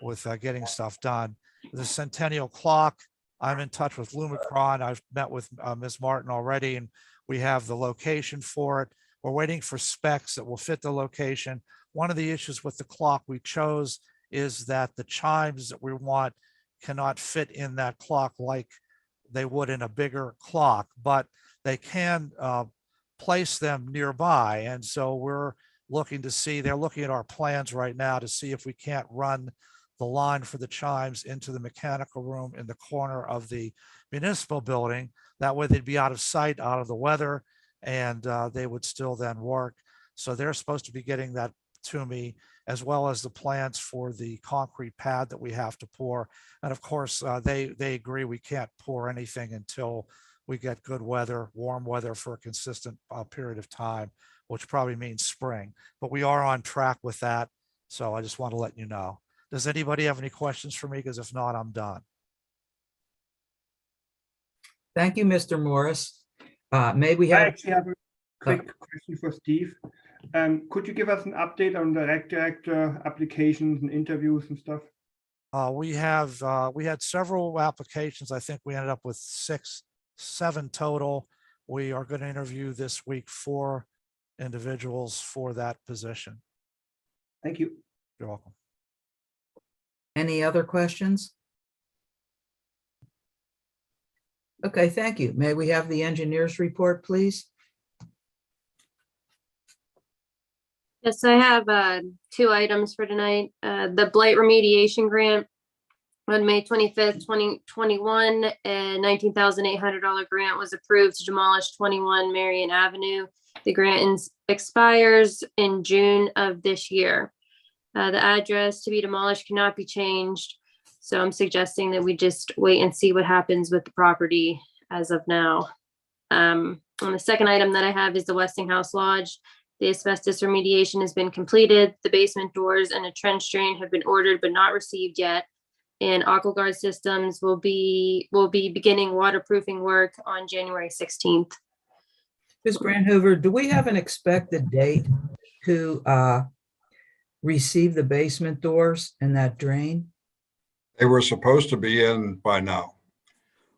with getting stuff done. The Centennial Clock, I'm in touch with Lumicron. I've met with Ms. Martin already, and we have the location for it. We're waiting for specs that will fit the location. One of the issues with the clock we chose is that the chimes that we want cannot fit in that clock like they would in a bigger clock, but they can place them nearby. And so we're looking to see, they're looking at our plans right now to see if we can't run the line for the chimes into the mechanical room in the corner of the municipal building. That way they'd be out of sight, out of the weather, and they would still then work. So they're supposed to be getting that to me, as well as the plans for the concrete pad that we have to pour. And of course, they agree we can't pour anything until we get good weather, warm weather for a consistent period of time, which probably means spring. But we are on track with that. So I just want to let you know. Does anybody have any questions for me? Because if not, I'm done. Thank you, Mr. Morris. May we I have, actually have a quick question for Steve. Could you give us an update on the rec director applications and interviews and stuff? We had several applications. I think we ended up with 7 total. We are going to interview this week 4 individuals for that position. Thank you. You're welcome. any other questions? Okay, thank you. May we have the engineer's report, please? Yes, I have 2 items for tonight. The blight remediation grant on May 25th, 2021, a $19,800 grant was approved to demolish 21 Marion Avenue. The grant expires in June of this year. The address to be demolished cannot be changed, so I'm suggesting that we just wait and see what happens with the property as of now. On the second item that I have is the Westinghouse Lodge. The asbestos remediation has been completed. The basement doors and a trench drain have been ordered but not received yet. And AquaGuard Systems will be beginning waterproofing work on January 16th. Ms. Grandhoover, do we have an expected date to receive the basement doors and that drain? They were supposed to be in by now.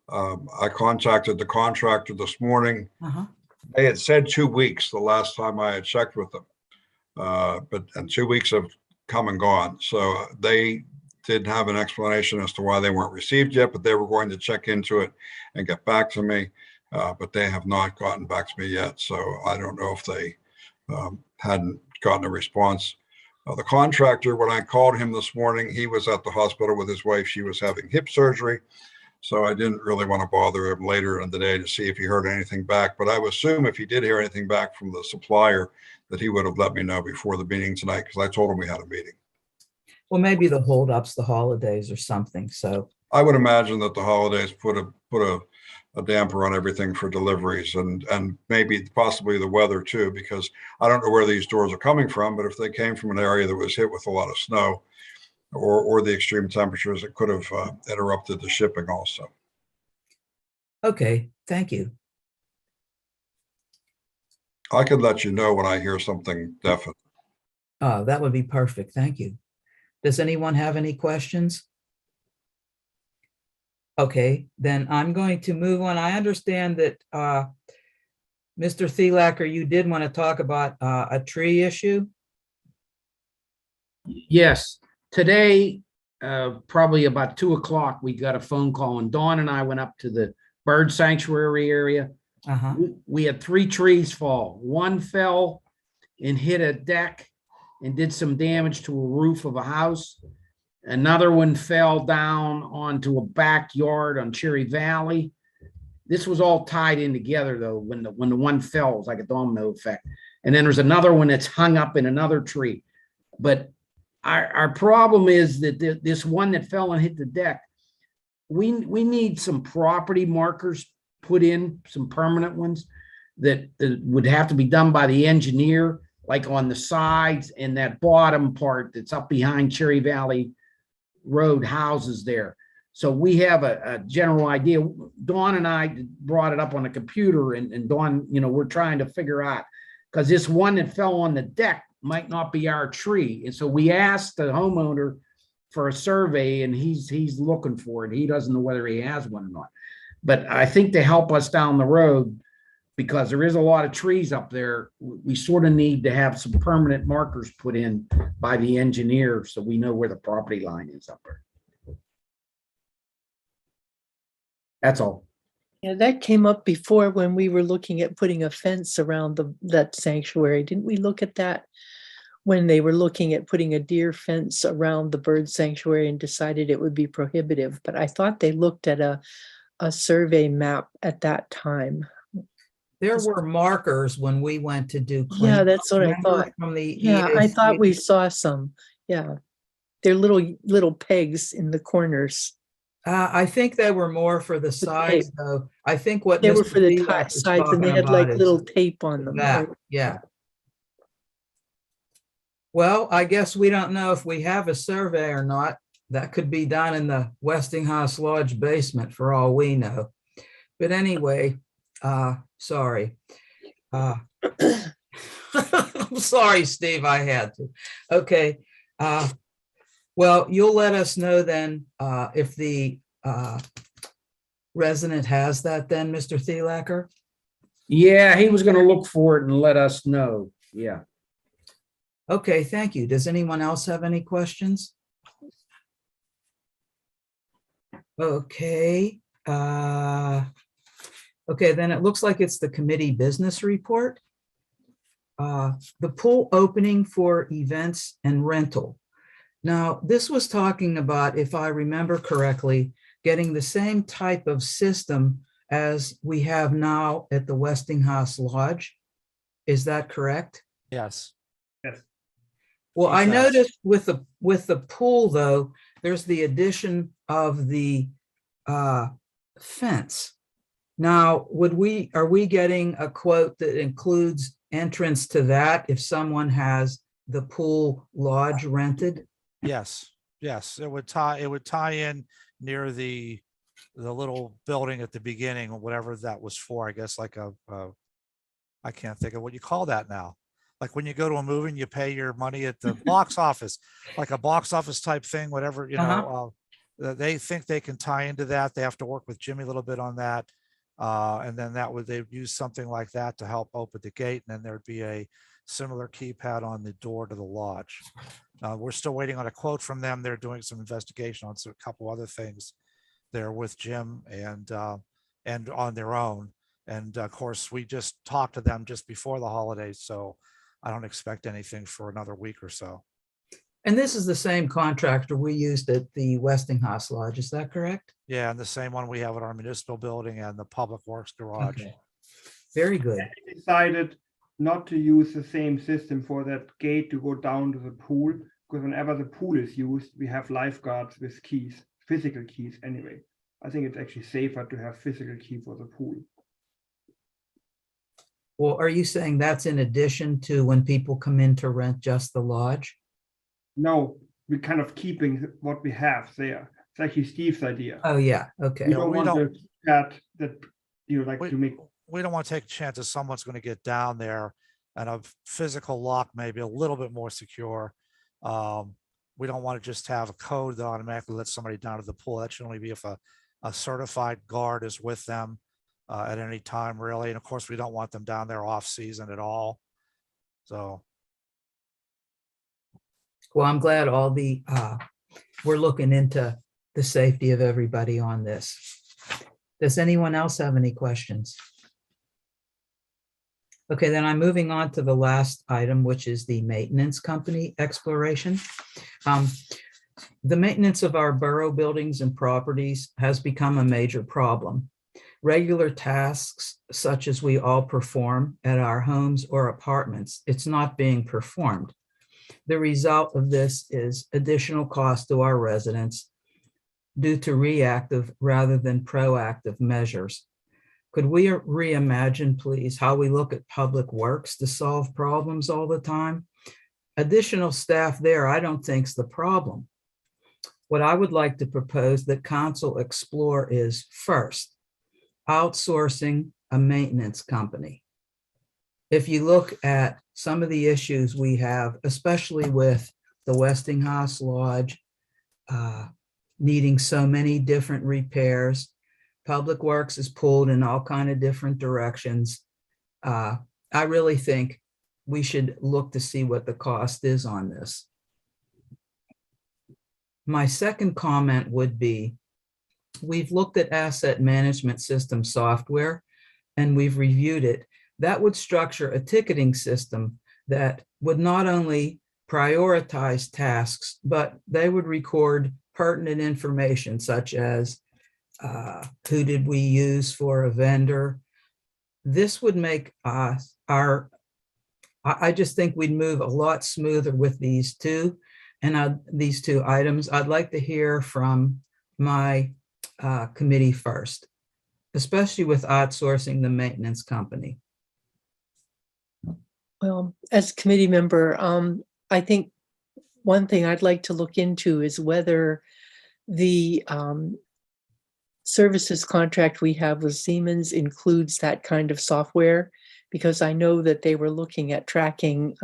I contacted the contractor this morning. They had said 2 weeks the last time I had checked with them. And 2 weeks have come and gone. So they didn't have an explanation as to why they weren't received yet, but they were going to check into it and get back to me. But they have not gotten back to me yet. So I don't know if they hadn't gotten a response. The contractor, when I called him this morning, he was at the hospital with his wife. She was having hip surgery. So I didn't really want to bother him later in the day to see if he heard anything back. But I would assume if he did hear anything back from the supplier, that he would have let me know before the meeting tonight, because I told him we had a meeting. Well, maybe the holdups, the holidays or something, so. I would imagine that the holidays put a damper on everything for deliveries, and maybe possibly the weather too, because I don't know where these doors are coming from, but if they came from an area that was hit with a lot of snow or the extreme temperatures, it could have interrupted the shipping also. Okay, thank you. I can let you know when I hear something definite. That would be perfect. Thank you. Does anyone have any questions? Okay, then I'm going to move on. I understand that Mr. Thielacker, you did want to talk about a tree issue. Yes, today, probably about 2 o'clock, we got a phone call, and Dawn and I went up to the bird sanctuary area. We had 3 trees fall. One fell and hit a deck and did some damage to a roof of a house. Another one fell down onto a backyard on Cherry Valley. This was all tied in together though. When the one fell, it was like a domino effect. And then there's another one that's hung up in another tree. But our problem is that this one that fell and hit the deck, we need some property markers put in, some permanent ones that would have to be done by the engineer, like on the sides and that bottom part that's up behind Cherry Valley Road houses there. So we have a general idea. Dawn and I brought it up on a computer, and Dawn, we're trying to figure out, because this one that fell on the deck might not be our tree. And so we asked the homeowner for a survey and he's looking for it. He doesn't know whether he has one or not. But I think to help us down the road, because there is a lot of trees up there, we sort of need to have some permanent markers put in by the engineer so we know where the property line is up there. That's all. Yeah, that came up before when we were looking at putting a fence around that sanctuary. Didn't we look at that? When they were looking at putting a deer fence around the bird sanctuary and decided it would be prohibitive, but I thought they looked at a survey map at that time. There were markers when we went to do. Yeah, cleanup. that's what I Remember thought. From the. Yeah, I thought we EAC? saw some. Yeah. They're little pegs in the corners. I think they were more for the size though. I think what. They were Mr. for the Belak was sides and they talking had like about is little tape on them. that, right? yeah. Well, I guess we don't know if we have a survey or not. That could be done in the Westinghouse Lodge basement for all we know. But anyway, sorry. I'm sorry, Steve, I had to. Okay. Well, you'll let us know then if the resident has that then, Mr. Thielacker? Yeah, he was gonna look for it and let us know. Yeah. Okay, thank you. Does anyone else have any questions? Okay. Okay, then it looks like it's the committee business report. The pool opening for events and rental. Now, this was talking about, if I remember correctly, getting the same type of system as we have now at the Westinghouse Lodge. Is that correct? Yes. Yes. Well, I Yes. noticed with the pool, though, there's the addition of the fence. Now, are we getting a quote that includes entrance to that if someone has the pool lodge rented? Yes, yes, it would tie in near the little building at the beginning, or whatever that was for, I guess like I can't think of what you call that now. Like when you go to a movie and you pay your money at the box office, like a box office type thing, whatever, they think they can tie into that. They have to work with Jimmy a little bit on that. And then they'd use something like that to help open the gate. And then there'd be a similar keypad on the door to the lodge. We're still waiting on a quote from them. They're doing some investigation on a couple other things there with Jim and on their own. And of course, we just talked to them just before the holidays. So I don't expect anything for another week or so. And this is the same contractor we used at the Westinghouse Lodge, is that correct? Yeah, and the same one we have at our municipal building and the Public Works garage. Okay. Very good. We decided not to use the same system for that gate to go down to the pool, because whenever the pool is used, we have lifeguards with keys, physical keys anyway. I think it's actually safer to have physical key for the pool. Well, are you saying that's in addition to when people come in to rent just the lodge? No, we're kind of keeping what we have there. It's actually Steve's idea. Oh, yeah, okay. We Yeah, don't we want don't- that you like to make. We don't want to take a chance that someone's going to get down there and a physical lock may be a little bit more secure. We don't want to just have a code that automatically lets somebody down to the pool. That should only be if a certified guard is with them at any time, really. And of course, we don't want them down there off season at all. So. Well, I'm glad we're looking into the safety of everybody on this. Does anyone else have any questions? Okay, then I'm moving on to the last item, which is the maintenance company exploration. The maintenance of our borough buildings and properties has become a major problem. Regular tasks, such as we all perform at our homes or apartments, it's not being performed. The result of this is additional cost to our residents due to reactive rather than proactive measures. Could we reimagine, please, how we look at public works to solve problems all the time? Additional staff there, I don't think is the problem. What I would like to propose that council explore is, first, outsourcing a maintenance company. If you look at some of the issues we have, especially with the Westinghouse Lodge, needing so many different repairs. Public Works is pulled in all kind of different directions. I really think we should look to see what the cost is on this. My second comment would be, we've looked at asset management system software and we've reviewed it. That would structure a ticketing system that would not only prioritize tasks, but they would record pertinent information such as who did we use for a vendor. This would make I just think we'd move a lot smoother with these two items. I'd like to hear from my committee first, especially with outsourcing the maintenance company. Well, as a committee member, I think one thing I'd like to look into is whether the services contract we have with Siemens includes that kind of software, because I know that they were looking at tracking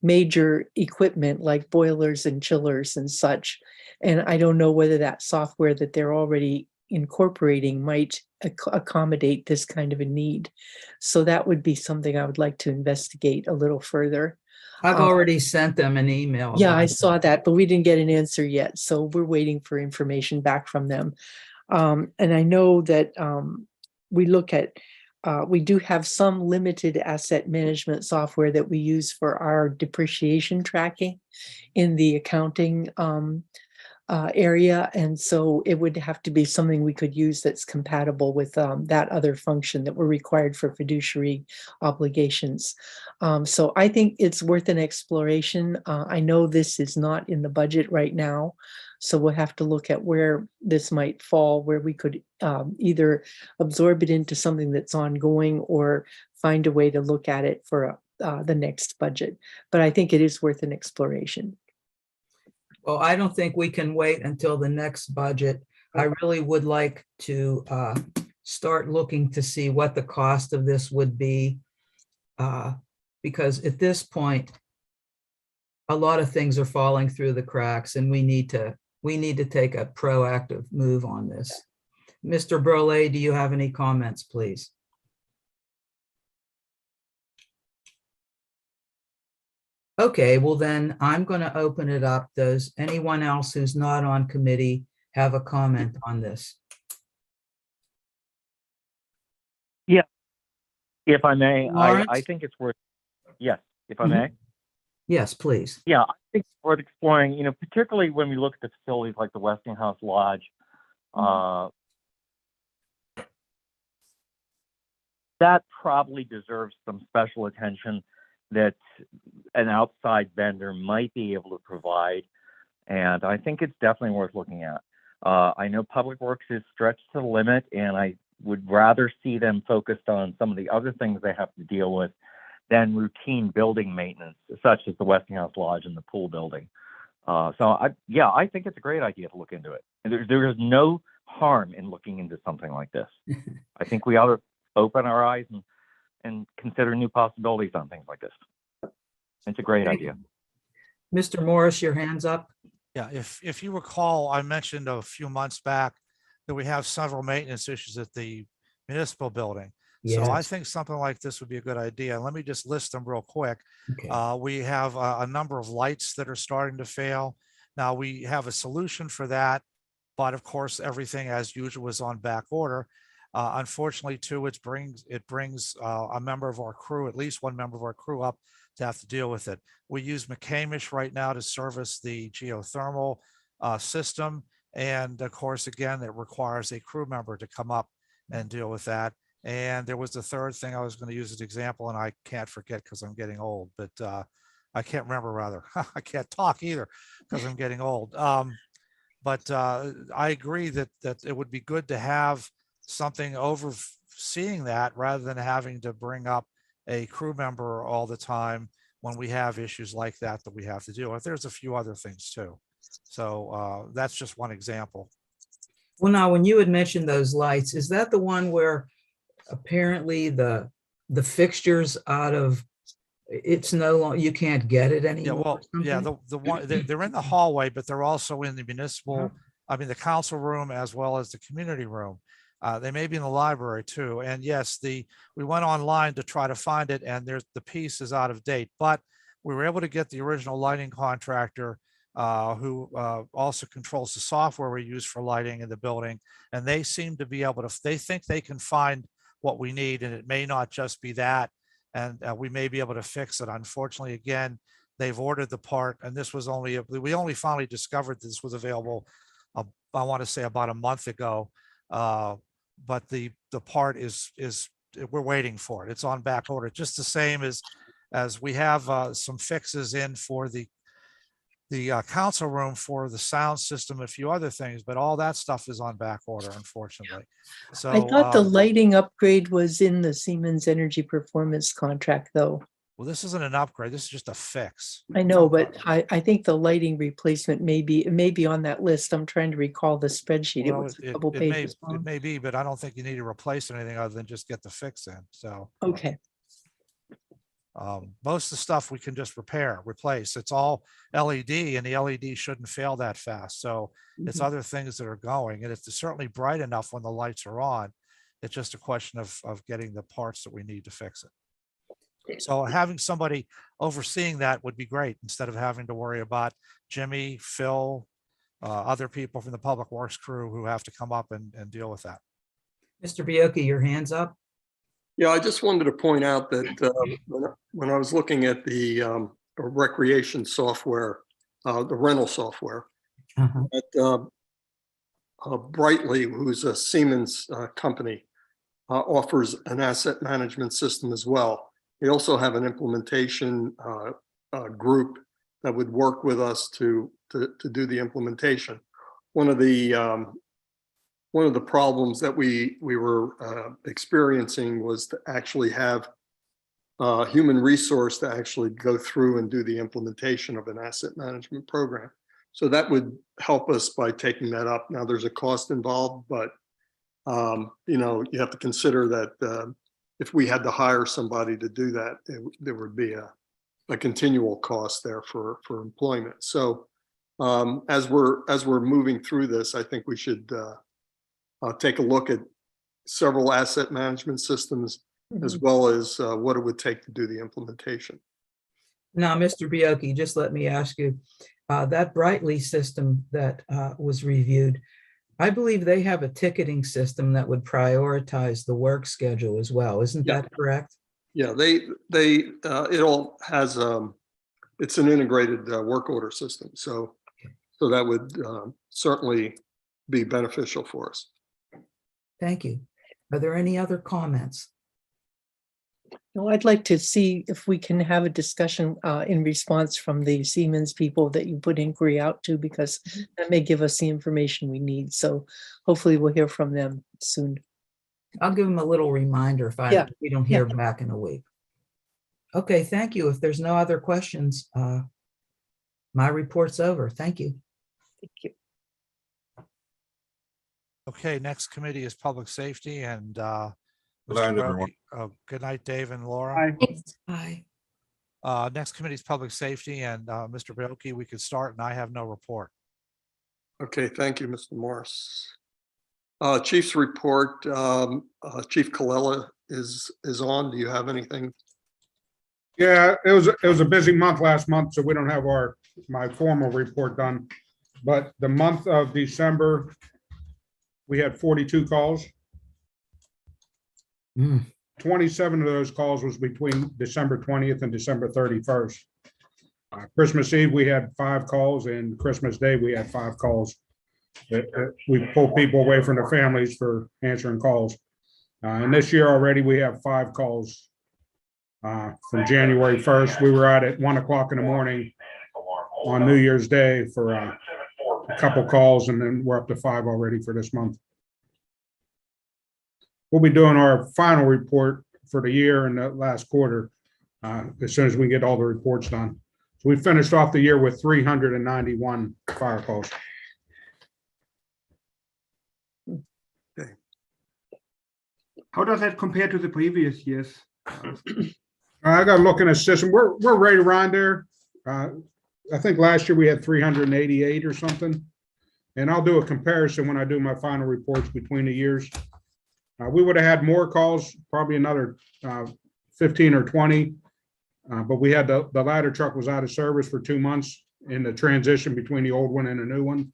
major equipment like boilers and chillers and such. And I don't know whether that software that they're already incorporating might accommodate this kind of a need. So that would be something I would like to investigate a little further. I've already sent them an email. Yeah, I about saw that, but we didn't get an answer yet. So we're waiting for information back from them. And I know that we look at, we do have some limited asset management software that we use for our depreciation tracking in the accounting area. And so it would have to be something we could use that's compatible with that other function that we're required for fiduciary obligations. So I think it's worth an exploration. I know this is not in the budget right now, so we'll have to look at where this might fall, where we could either absorb it into something that's ongoing or find a way to look at it for the next budget. But I think it is worth an exploration. Well, I don't think we can wait until the next budget. I really would like to start looking to see what the cost of this would be. Because at this point, a lot of things are falling through the cracks and we need to take a proactive move on this. Mr. Burley, do you have any comments, please? Okay, well then I'm going to open it up. Does anyone else who's not on committee have a comment on this? If I may, Lawrence? I think it's worth, yes, if I Mhm. may. Yes, please. Yeah, I think it's worth exploring, particularly when we look at the facilities like the Westinghouse Lodge. That probably deserves some special attention that an outside vendor might be able to provide. And I think it's definitely worth looking at. I know Public Works is stretched to the limit, and I would rather see them focused on some of the other things they have to deal with than routine building maintenance, such as the Westinghouse Lodge and the pool building. I think it's a great idea to look into it. And there is no harm in looking into something like this. I think we ought to open our eyes and consider new possibilities on things like this. It's a great idea. Mr. Morris, your hand's up. Yeah, if you recall, I mentioned a few months back that we have several maintenance issues at the municipal building. So I Yes. think something like this would be a good idea. Let me just list them real quick. Okay. We have a number of lights that are starting to fail. Now we have a solution for that, but of course, everything as usual is on back order. Unfortunately, too, it brings a member of our crew, at least one member of our crew, up to have to deal with it. We use McCamish right now to service the geothermal system. And of course, again, it requires a crew member to come up and deal with that. And there was the third thing I was going to use as an example, and I can't forget because I'm getting old, but I can't remember rather. I can't talk either because I'm getting old. But I agree that it would be good to have something overseeing that rather than having to bring up a crew member all the time when we have issues like that we have to deal with. There's a few other things too. So that's just one example. Well, now, when you had mentioned those lights, is that the one where apparently the fixtures out of it's no longer, you can't get it Yeah, anymore? well, or yeah, something? the one, they're in the hallway, but they're also in the municipal, I mean, the council room as well as the community room. They may be in the library too. And yes, we went online to try to find it and the piece is out of date, but we were able to get the original lighting contractor who also controls the software we use for lighting in the building. And they seem to be able to, they think they can find what we need, and it may not just be that. And we may be able to fix it. Unfortunately, again, they've ordered the part, and this was we only finally discovered this was available, I want to say about a month ago. But the part is we're waiting for it. It's on back order, just the same as we have some fixes in for the council room for the sound system, a few other things, but all that stuff is on back order, unfortunately. So I thought the lighting upgrade was in the Siemens Energy Performance contract, though. well, this isn't an upgrade. This is just a fix. I know, but I think the lighting replacement may be on that list. I'm trying to recall the spreadsheet. It Well, was a couple pages it long. may be, but I don't think you need to replace anything other than just get the fix in. So Okay, most of the stuff we can just replace. It's all LED, and the LED shouldn't fail that fast. So it's Mhm. other things that are going, and it's certainly bright enough when the lights are on. It's just a question of getting the parts that we need to fix it. So having somebody overseeing that would be great, instead of having to worry about Jimmy, Phil, other people from the Public Works crew who have to come up and deal with that. Mr. Bioki, your hand's up? Yeah, I just wanted to point out that when I was looking at the recreation software, the rental software, Uh-huh. that Brightly, who's a Siemens company, offers an asset management system as well. They also have an implementation group that would work with us to do the implementation. One of the problems that we were experiencing was to actually have human resource to actually go through and do the implementation of an asset management program. So that would help us by taking that up. Now, there's a cost involved, but you have to consider that if we had to hire somebody to do that, there would be a continual cost there for employment. So as we're moving through this, I think we should take a look at several asset management systems, as well as what it would take to do the implementation. Now, Mr. Bioki, just let me ask you, that Brightly system that was reviewed, I believe they have a ticketing system that would prioritize the work schedule as well. Isn't Yeah. that correct? Yeah, it all has, it's an integrated work order system. So that would certainly be beneficial for us. Thank you. Are there any other comments? no, I'd like to see if we can have a discussion in response from the Siemens people that you put inquiry out to, because that may give us the information we need. So hopefully we'll hear from them soon. I'll give them a little reminder if Yeah. we don't hear back in a week. Okay, thank you. If there's no other questions, my report's over. Thank you. Thank you. Okay, next committee is Public Safety, and Good night, Mr. everyone. Roque. Good night, Dave and Laura. Hi. Hi. Next committee is Public Safety, and Mr. Bioki, we could start, and I have no report. Okay, thank you, Mr. Morris. Chief's report, Chief Colella is on. Do you have anything? Yeah, it was a busy month last month, so we don't have my formal report done. But the month of December, we had 42 calls. 27 of those calls was between December 20th and December 31st. Christmas Eve, we had 5 calls, and Christmas Day, we had 5 calls. We pulled people away from their families for answering calls. And this year already, we have 5 calls from January 1st. We were out at 1 o'clock in the morning on New Year's Day for a couple calls, and then we're up to 5 already for this month. We'll be doing our final report for the year and the last quarter as soon as we get all the reports done. So we finished off the year with 391 fire calls. How does that compare to the previous years? I got to look in the system. We're right around there. I think last year we had 388 or something. And I'll do a comparison when I do my final reports between the years. We would have had more calls, probably another 15 or 20. But we had the ladder truck was out of service for 2 months in the transition between the old one and the new one.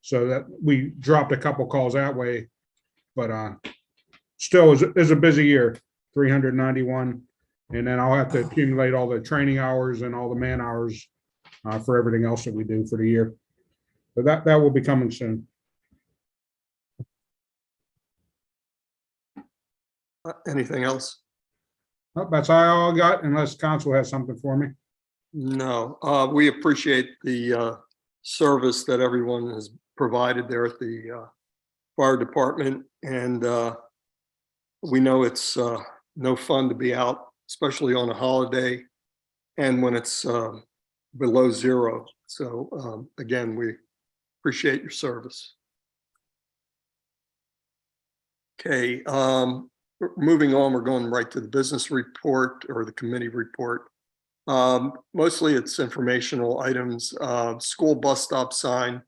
So that we dropped a couple calls that way. But still is a busy year, 391. And then I'll have to accumulate all the training hours and all the man hours for everything else that we do for the year. But that will be coming soon. Anything else? Well, that's all I got, unless council has something for me. No, we appreciate the service that everyone has provided there at the fire department. And we know it's no fun to be out, especially on a holiday and when it's below zero. So again, we appreciate your service. Okay, moving on, we're going right to the business report or the committee report. Mostly it's informational items, school bus stop sign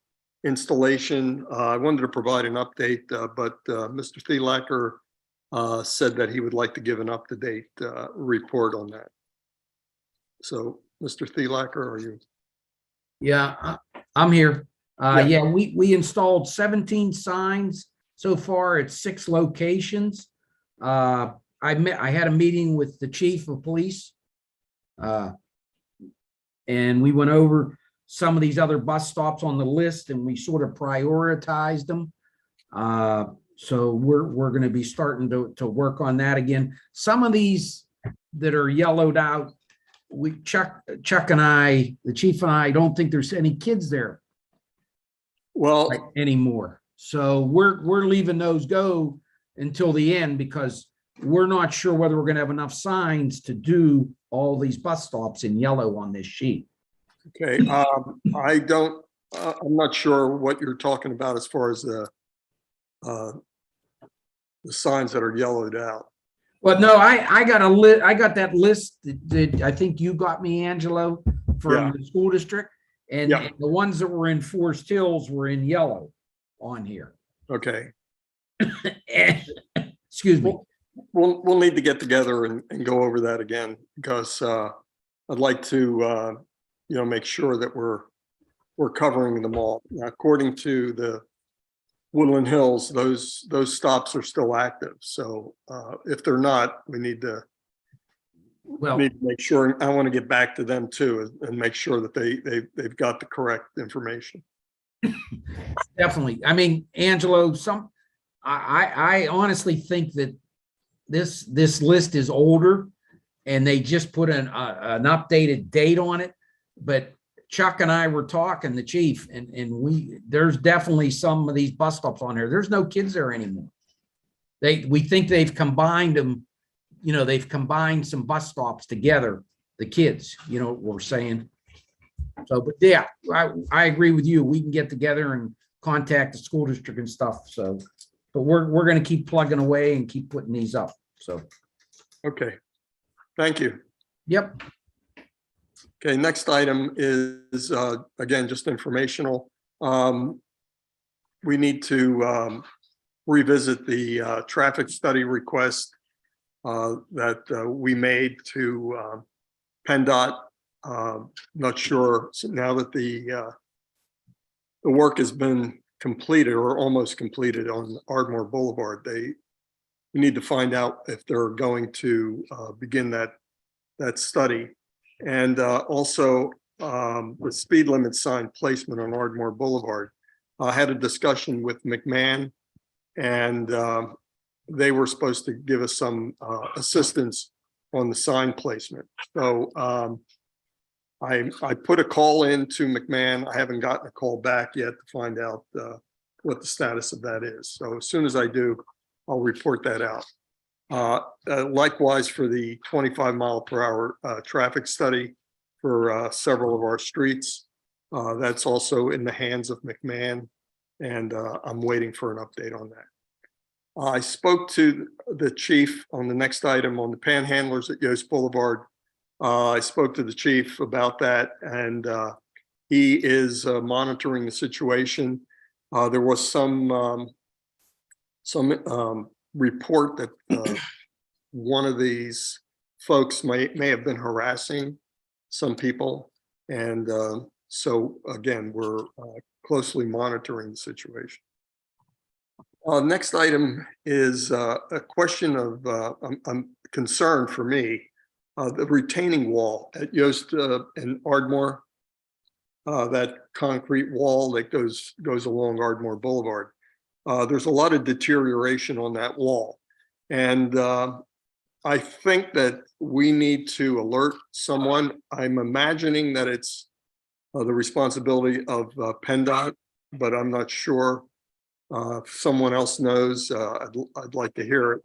installation. I wanted to provide an update, but Mr. Thielacker said that he would like to give an up-to-date report on that. So, Mr. Thielacker, are you? Yeah, I'm here. Yeah. Yeah, we installed 17 signs so far at 6 locations. I had a meeting with the chief of police. And we went over some of these other bus stops on the list and we sort of prioritized them. So we're going to be starting to work on that again. Some of these that are yellowed out, Chuck and I, the chief and I, don't think there's any kids there Well, anymore. So we're leaving those go until the end because we're not sure whether we're going to have enough signs to do all these bus stops in yellow on this sheet. okay. I'm not sure what you're talking about as far as the signs that are yellowed out. But no, I got a list. I got that list that I think you got me, Angelo, from Yeah. the school district. And Yeah. the ones that were in Forest Hills were in yellow on here. Okay. Excuse me. We'll need to get together and go over that again because I'd like to make sure that we're covering them all. Now, according to the Woodland Hills, those stops are still active. So if they're not, we need to make sure. I want to get back to them too and make sure that they've got the correct information. Definitely. I mean, Angelo, I honestly think that this list is older and they just put an updated date on it. But Chuck and I were talking, the chief, and there's definitely some of these bus stops on there. There's no kids there anymore. We think they've combined them, they've combined some bus stops together, the kids, what we're saying. So, but yeah, I agree with you. We can get together and contact the school district and stuff. So, but we're going to keep plugging away and keep putting these up. So, Okay. Thank you. yep. Okay, next item is, again, just informational. We need to revisit the traffic study request that we made to PennDOT. Not sure, so now that the work has been completed or almost completed on Ardmore Boulevard, we need to find out if they're going to begin that study. And also the speed limit sign placement on Ardmore Boulevard. I had a discussion with McMahon and they were supposed to give us some assistance on the sign placement. So I put a call in to McMahon. I haven't gotten a call back yet to find out what the status of that is. So as soon as I do, I'll report that out. Likewise for the 25-mile-per-hour traffic study for several of our streets. That's also in the hands of McMahon, and I'm waiting for an update on that. I spoke to the chief on the next item on the panhandlers at Yost Boulevard. I spoke to the chief about that, and he is monitoring the situation. There was some report that one of these folks may have been harassing some people, and so again, we're closely monitoring the situation. Next item is a question of concern for me. The retaining wall at Yost and Ardmore, that concrete wall that goes along Ardmore Boulevard. There's a lot of deterioration on that wall. And I think that we need to alert someone. I'm imagining that it's the responsibility of PennDOT, but I'm not sure. If someone else knows, I'd like to hear it.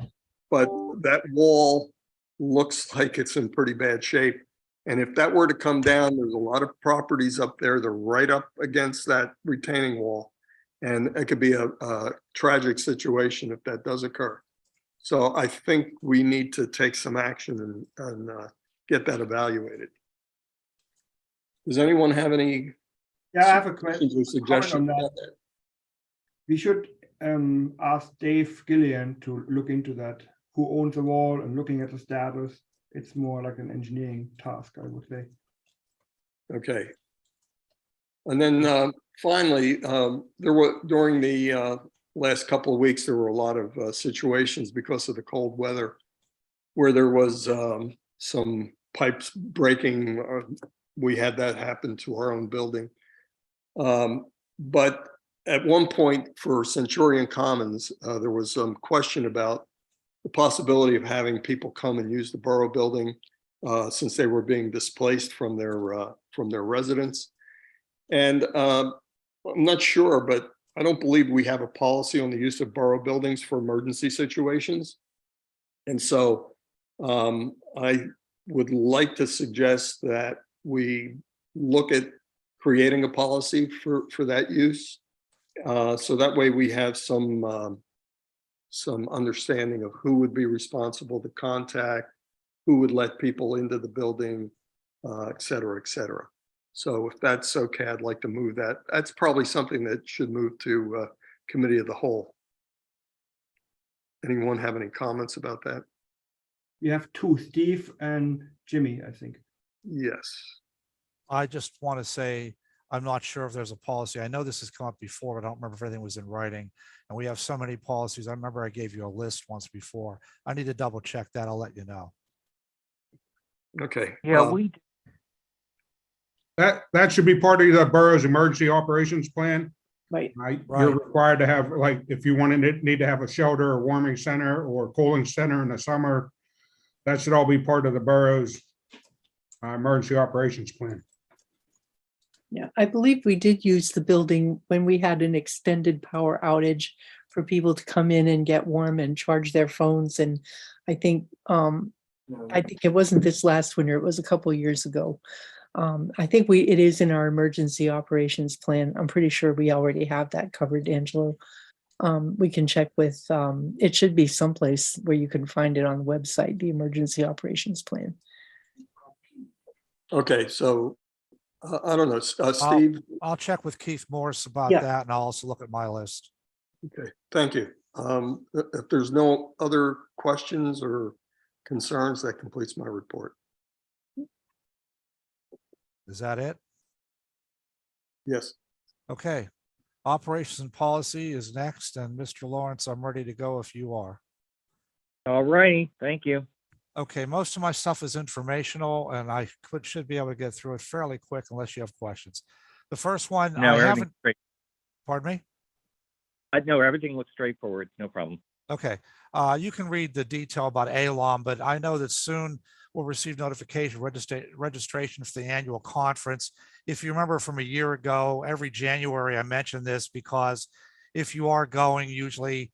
But that wall looks like it's in pretty bad shape. And if that were to come down, there's a lot of properties up there. They're right up against that retaining wall. And it could be a tragic situation if that does occur. So I think we need to take some action and get that evaluated. Does anyone have any? Yeah, I have a question. Or suggestions about that? We should ask Dave Gillian to look into that. Who owns the wall and looking at the status. It's more like an engineering task, I would say. Okay. And then finally, there were during the last couple of weeks, there were a lot of situations because of the cold weather where there was some pipes breaking. We had that happen to our own building. But at one point for Centurion Commons, there was some question about the possibility of having people come and use the borough building since they were being displaced from their residence. And I'm not sure, but I don't believe we have a policy on the use of borough buildings for emergency situations. And so I would like to suggest that we look at creating a policy for that use. So that way we have some understanding of who would be responsible to contact, who would let people into the building, et cetera, et cetera. So if that's okay, I'd like to move that. That's probably something that should move to committee of the whole. Anyone have any comments about that? You have two, Steve and Jimmy, I think. Yes. I just want to say, I'm not sure if there's a policy. I know this has come up before, but I don't remember if anything was in writing. And we have so many policies. I remember I gave you a list once before. I need to double check that. I'll let you know. Okay. Yeah, That should be part of the borough's emergency operations plan. Right. Right? Right. You're required to have, like, if you need to have a shelter, or warming center, or cooling center in the summer, that should all be part of the borough's emergency operations plan. Yeah, I believe we did use the building when we had an extended power outage for people to come in and get warm and charge their phones. And I think it wasn't this last winter, it was a couple of years ago. I think it is in our emergency operations plan. I'm pretty sure we already have that covered, Angelo. We can check with, it should be someplace where you can find it on the website, the emergency operations plan. Okay, so I don't know, Steve. I'll check with Keith Morris about that, and I'll also look at my list. Okay, thank you. If there's no other questions or concerns, that completes my report. Is that it? Yes. Okay. Operations and policy is next, and Mr. Lawrence, I'm ready to go if you are. all righty. Thank you. Okay, most of my stuff is informational, and I should be able to get through it fairly quick unless you have questions. The first one, No, I everything's haven't, straight. pardon me? No, everything looks straightforward. No problem. Okay, you can read the detail about ALOM, but I know that soon we'll receive notification registration for the annual conference. If you remember from a year ago, every January I mentioned this because if you are going, usually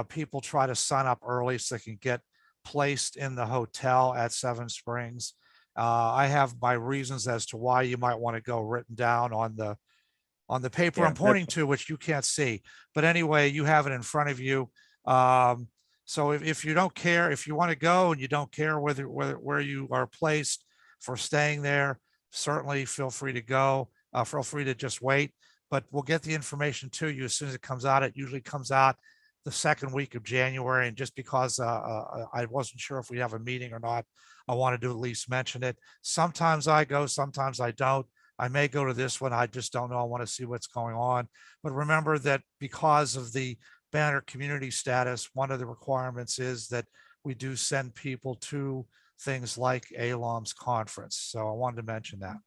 people try to sign up early so they can get placed in the hotel at Seven Springs. I have my reasons as to why you might want to go written down on the paper Yeah, I'm pointing to, which you can't see. But anyway, you have it in front of you. So if you don't care, if you want to go and you don't care where you are placed for staying there, certainly feel free to go. Feel free to just wait, but we'll get the information to you as soon as it comes out. It usually comes out the second week of January. And just because I wasn't sure if we have a meeting or not, I wanted to at least mention it. Sometimes I go, sometimes I don't. I may go to this one. I just don't know. I want to see what's going on. But remember that because of the Banner community status, one of the requirements is that we do send people to things like ALOM's conference. So I wanted to mention that.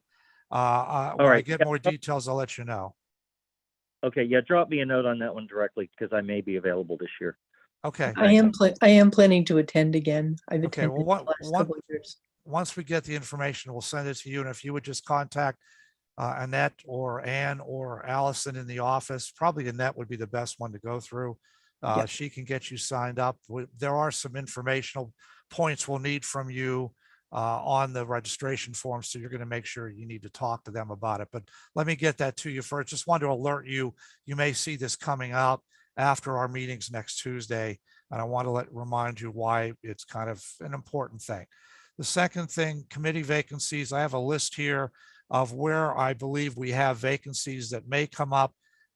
When I right. get more details, I'll let you know. Okay, yeah, drop me a note on that one directly because I may be available this year. Okay. I am planning to attend again. I've Okay, attended well, the last couple of years. once we get the information, we'll send it to you. And if you would just contact Annette or Ann or Allison in the office, probably Annette would be the best one to go through. Yep. She can get you signed up. There are some informational points we'll need from you on the registration form. So you're going to make sure you need to talk to them about it. But let me get that to you first. Just wanted to alert you. You may see this coming out after our meetings next Tuesday. And I want to remind you why it's kind of an important thing. The second thing, committee vacancies. I have a list here of where I believe we have vacancies that may come up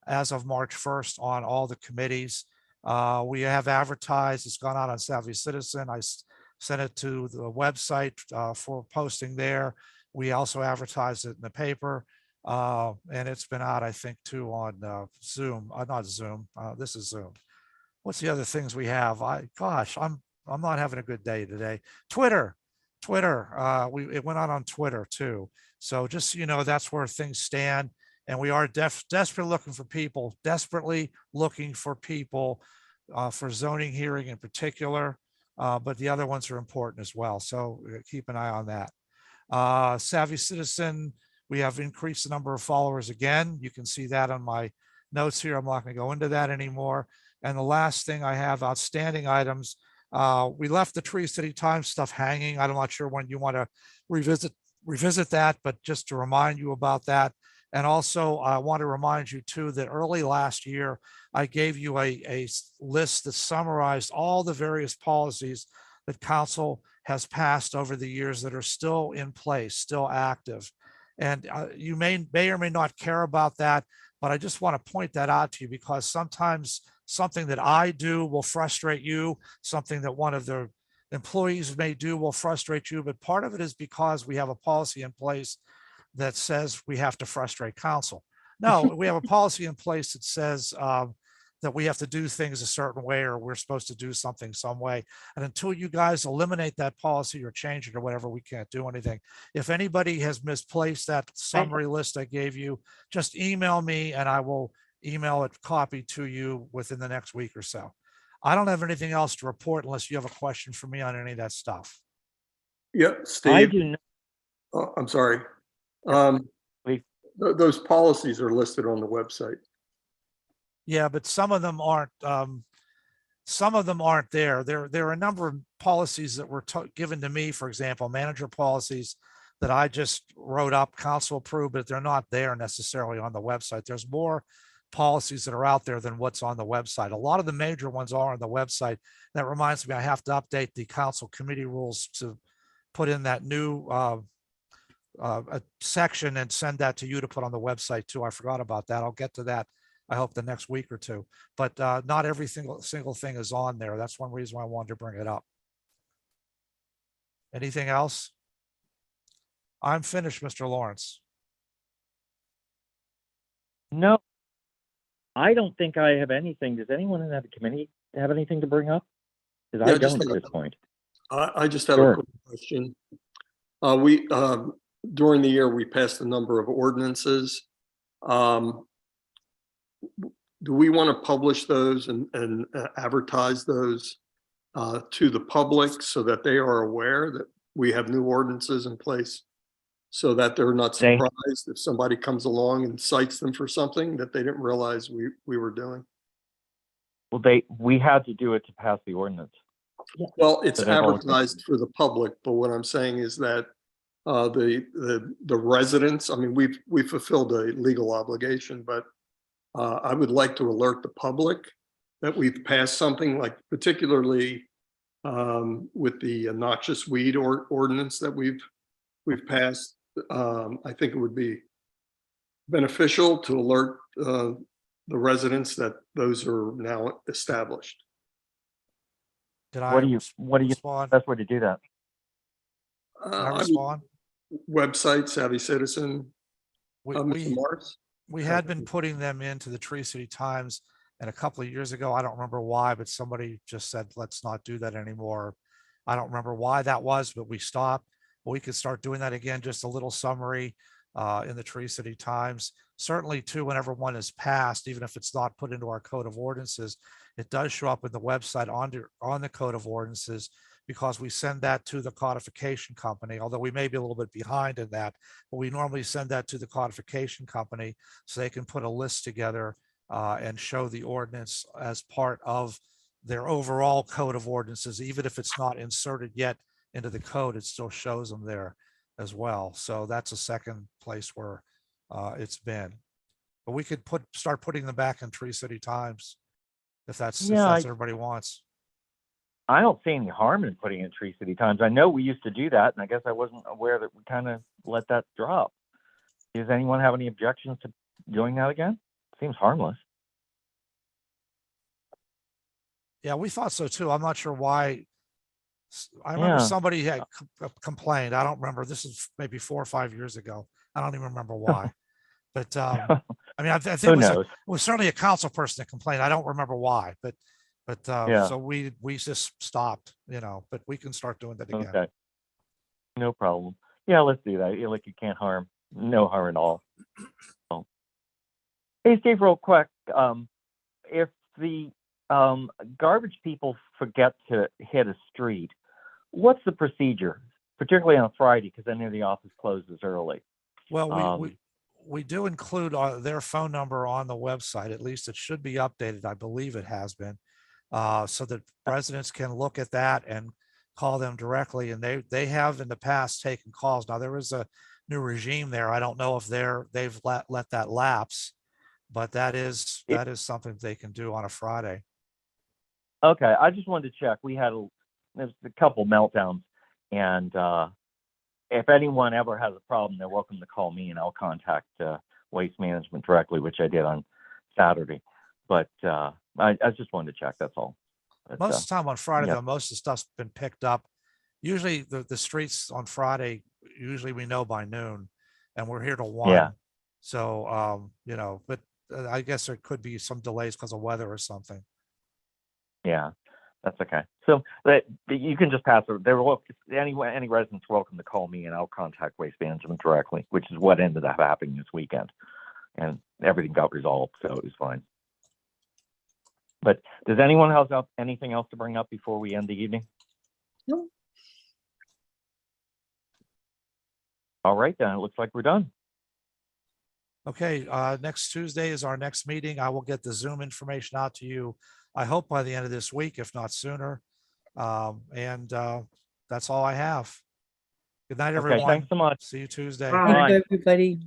as of March 1st on all the committees. We have advertised, it's gone out on Savvy Citizen. I sent it to the website for posting there. We also advertised it in the paper. And it's been out, I think, too, on Zoom, not Zoom. This is Zoom. What's the other things we have? I'm not having a good day today. Twitter, it went out on Twitter too. So just, so you know, that's where things stand. And we are desperately looking for people for zoning hearing in particular. But the other ones are important as well. So keep an eye on that. Savvy Citizen, we have increased the number of followers again. You can see that on my notes here. I'm not going to go into that anymore. And the last thing I have, outstanding items. We left the Tree City Times stuff hanging. I'm not sure when you want to revisit that, but just to remind you about that. And also I want to remind you too, that early last year, I gave you a list that summarized all the various policies that council has passed over the years that are still in place, still active. And you may or may not care about that, but I just want to point that out to you because sometimes something that I do will frustrate you, something that one of the employees may do will frustrate you, but part of it is because we have a policy in place that says we have to frustrate council. No, we have a policy in place that says that we have to do things a certain way or we're supposed to do something some way. And until you guys eliminate that policy or change it or whatever, we can't do anything. If anybody has misplaced that summary list I gave you, just email me and I will email it copy to you within the next week or so. I don't have anything else to report unless you have a question for me on any of that stuff. Yeah, I Steve, do not. I'm sorry. Please. Those policies are listed on the website. Yeah, but some of them aren't. Some of them aren't there. There are a number of policies that were given to me, for example, manager policies that I just wrote up, council approved, but they're not there necessarily on the website. There's more policies that are out there than what's on the website. A lot of the major ones are on the website. That reminds me, I have to update the council committee rules to put in that new a section and send that to you to put on the website too. I forgot about that. I'll get to that, I hope, the next week or two. But not every single thing is on there. That's one reason why I wanted to bring it up. Anything else? I'm finished, Mr. Lawrence. No, I don't think I have anything. Does anyone in that committee have anything to bring up? Because Yeah, I just don't at this point. I just have Sure. a quick question. We during the year, we passed a number of ordinances. Do we want to publish those and advertise those to the public so that they are aware that we have new ordinances in place, so that they're not surprised if somebody comes along and cites them for something that they didn't realize we were doing? Well, we had to do it to pass the ordinance. Well, it's So they've always- advertised for the public, but what I'm saying is that the residents, I mean, we fulfilled a legal obligation, but I would like to alert the public that we've passed something like particularly with the noxious weed ordinance that we've passed. I think it would be beneficial to alert the residents that those are now established. Did What I do you think respond? the best way to do that? Did I I mean, respond? website, Savvy Citizen, Mr. We Morris. we had been putting them into the Tree City Times, and a couple of years ago, I don't remember why, but somebody just said, let's not do that anymore. I don't remember why that was, but we stopped. But we could start doing that again, just a little summary in the Tree City Times. Certainly too, whenever one is passed, even if it's not put into our code of ordinances, it does show up in the website on the code of ordinances, because we send that to the codification company, although we may be a little bit behind in that, but we normally send that to the codification company so they can put a list together and show the ordinance as part of their overall code of ordinances. Even if it's not inserted yet into the code, it still shows them there as well. So that's a second place where it's been. But we could start putting them back in Tree City Times if that's what everybody wants. I don't see any harm in putting it in Tree City Times. I know we used to do that, and I guess I wasn't aware that we kind of let that drop. Does anyone have any objections to doing that again? Seems harmless. Yeah, we thought so too. I'm not sure why. I remember Yeah. somebody had complained. I don't remember. This is maybe 4 or 5 years ago. I don't even remember why. But I mean, I think Who it knows? was certainly a council person that complained. I don't remember why, but Yeah. so we just stopped, but we can start doing that again. Okay. No problem. Yeah, let's do that. Like, you can't harm. No harm at all. So. Hey, Steve, real quick. If the garbage people forget to hit a street, what's the procedure, particularly on a Friday, because I know the office closes early? Well, we do include their phone number on the website. At least it should be updated. I believe it has been, so that residents can look at that and call them directly. And they have in the past taken calls. Now there is a new regime there. I don't know if they've let that lapse, but that is something they can do on a Friday. Okay, I just wanted to check. There's a couple meltdowns, and if anyone ever has a problem, they're welcome to call me, and I'll contact Waste Management directly, which I did on Saturday. But I just wanted to check. That's all. But, Most of the time on Friday, yeah. though, most of the stuff's been picked up. Usually the streets on Friday, usually we know by noon, and we're here till 1. Yeah. So, but I guess there could be some delays because of weather or something. Yeah, that's okay. So you can just pass it. Any residents welcome to call me, and I'll contact Waste Management directly, which is what ended up happening this weekend, and everything got resolved, so it was fine. But does anyone else have anything else to bring up before we end the evening? No. All right, then it looks like we're done. Okay, next Tuesday is our next meeting. I will get the Zoom information out to you, I hope by the end of this week, if not sooner. And that's all I have. Good night, everyone. Okay, thanks so much. See you Tuesday. Bye. Bye. Everybody, bye.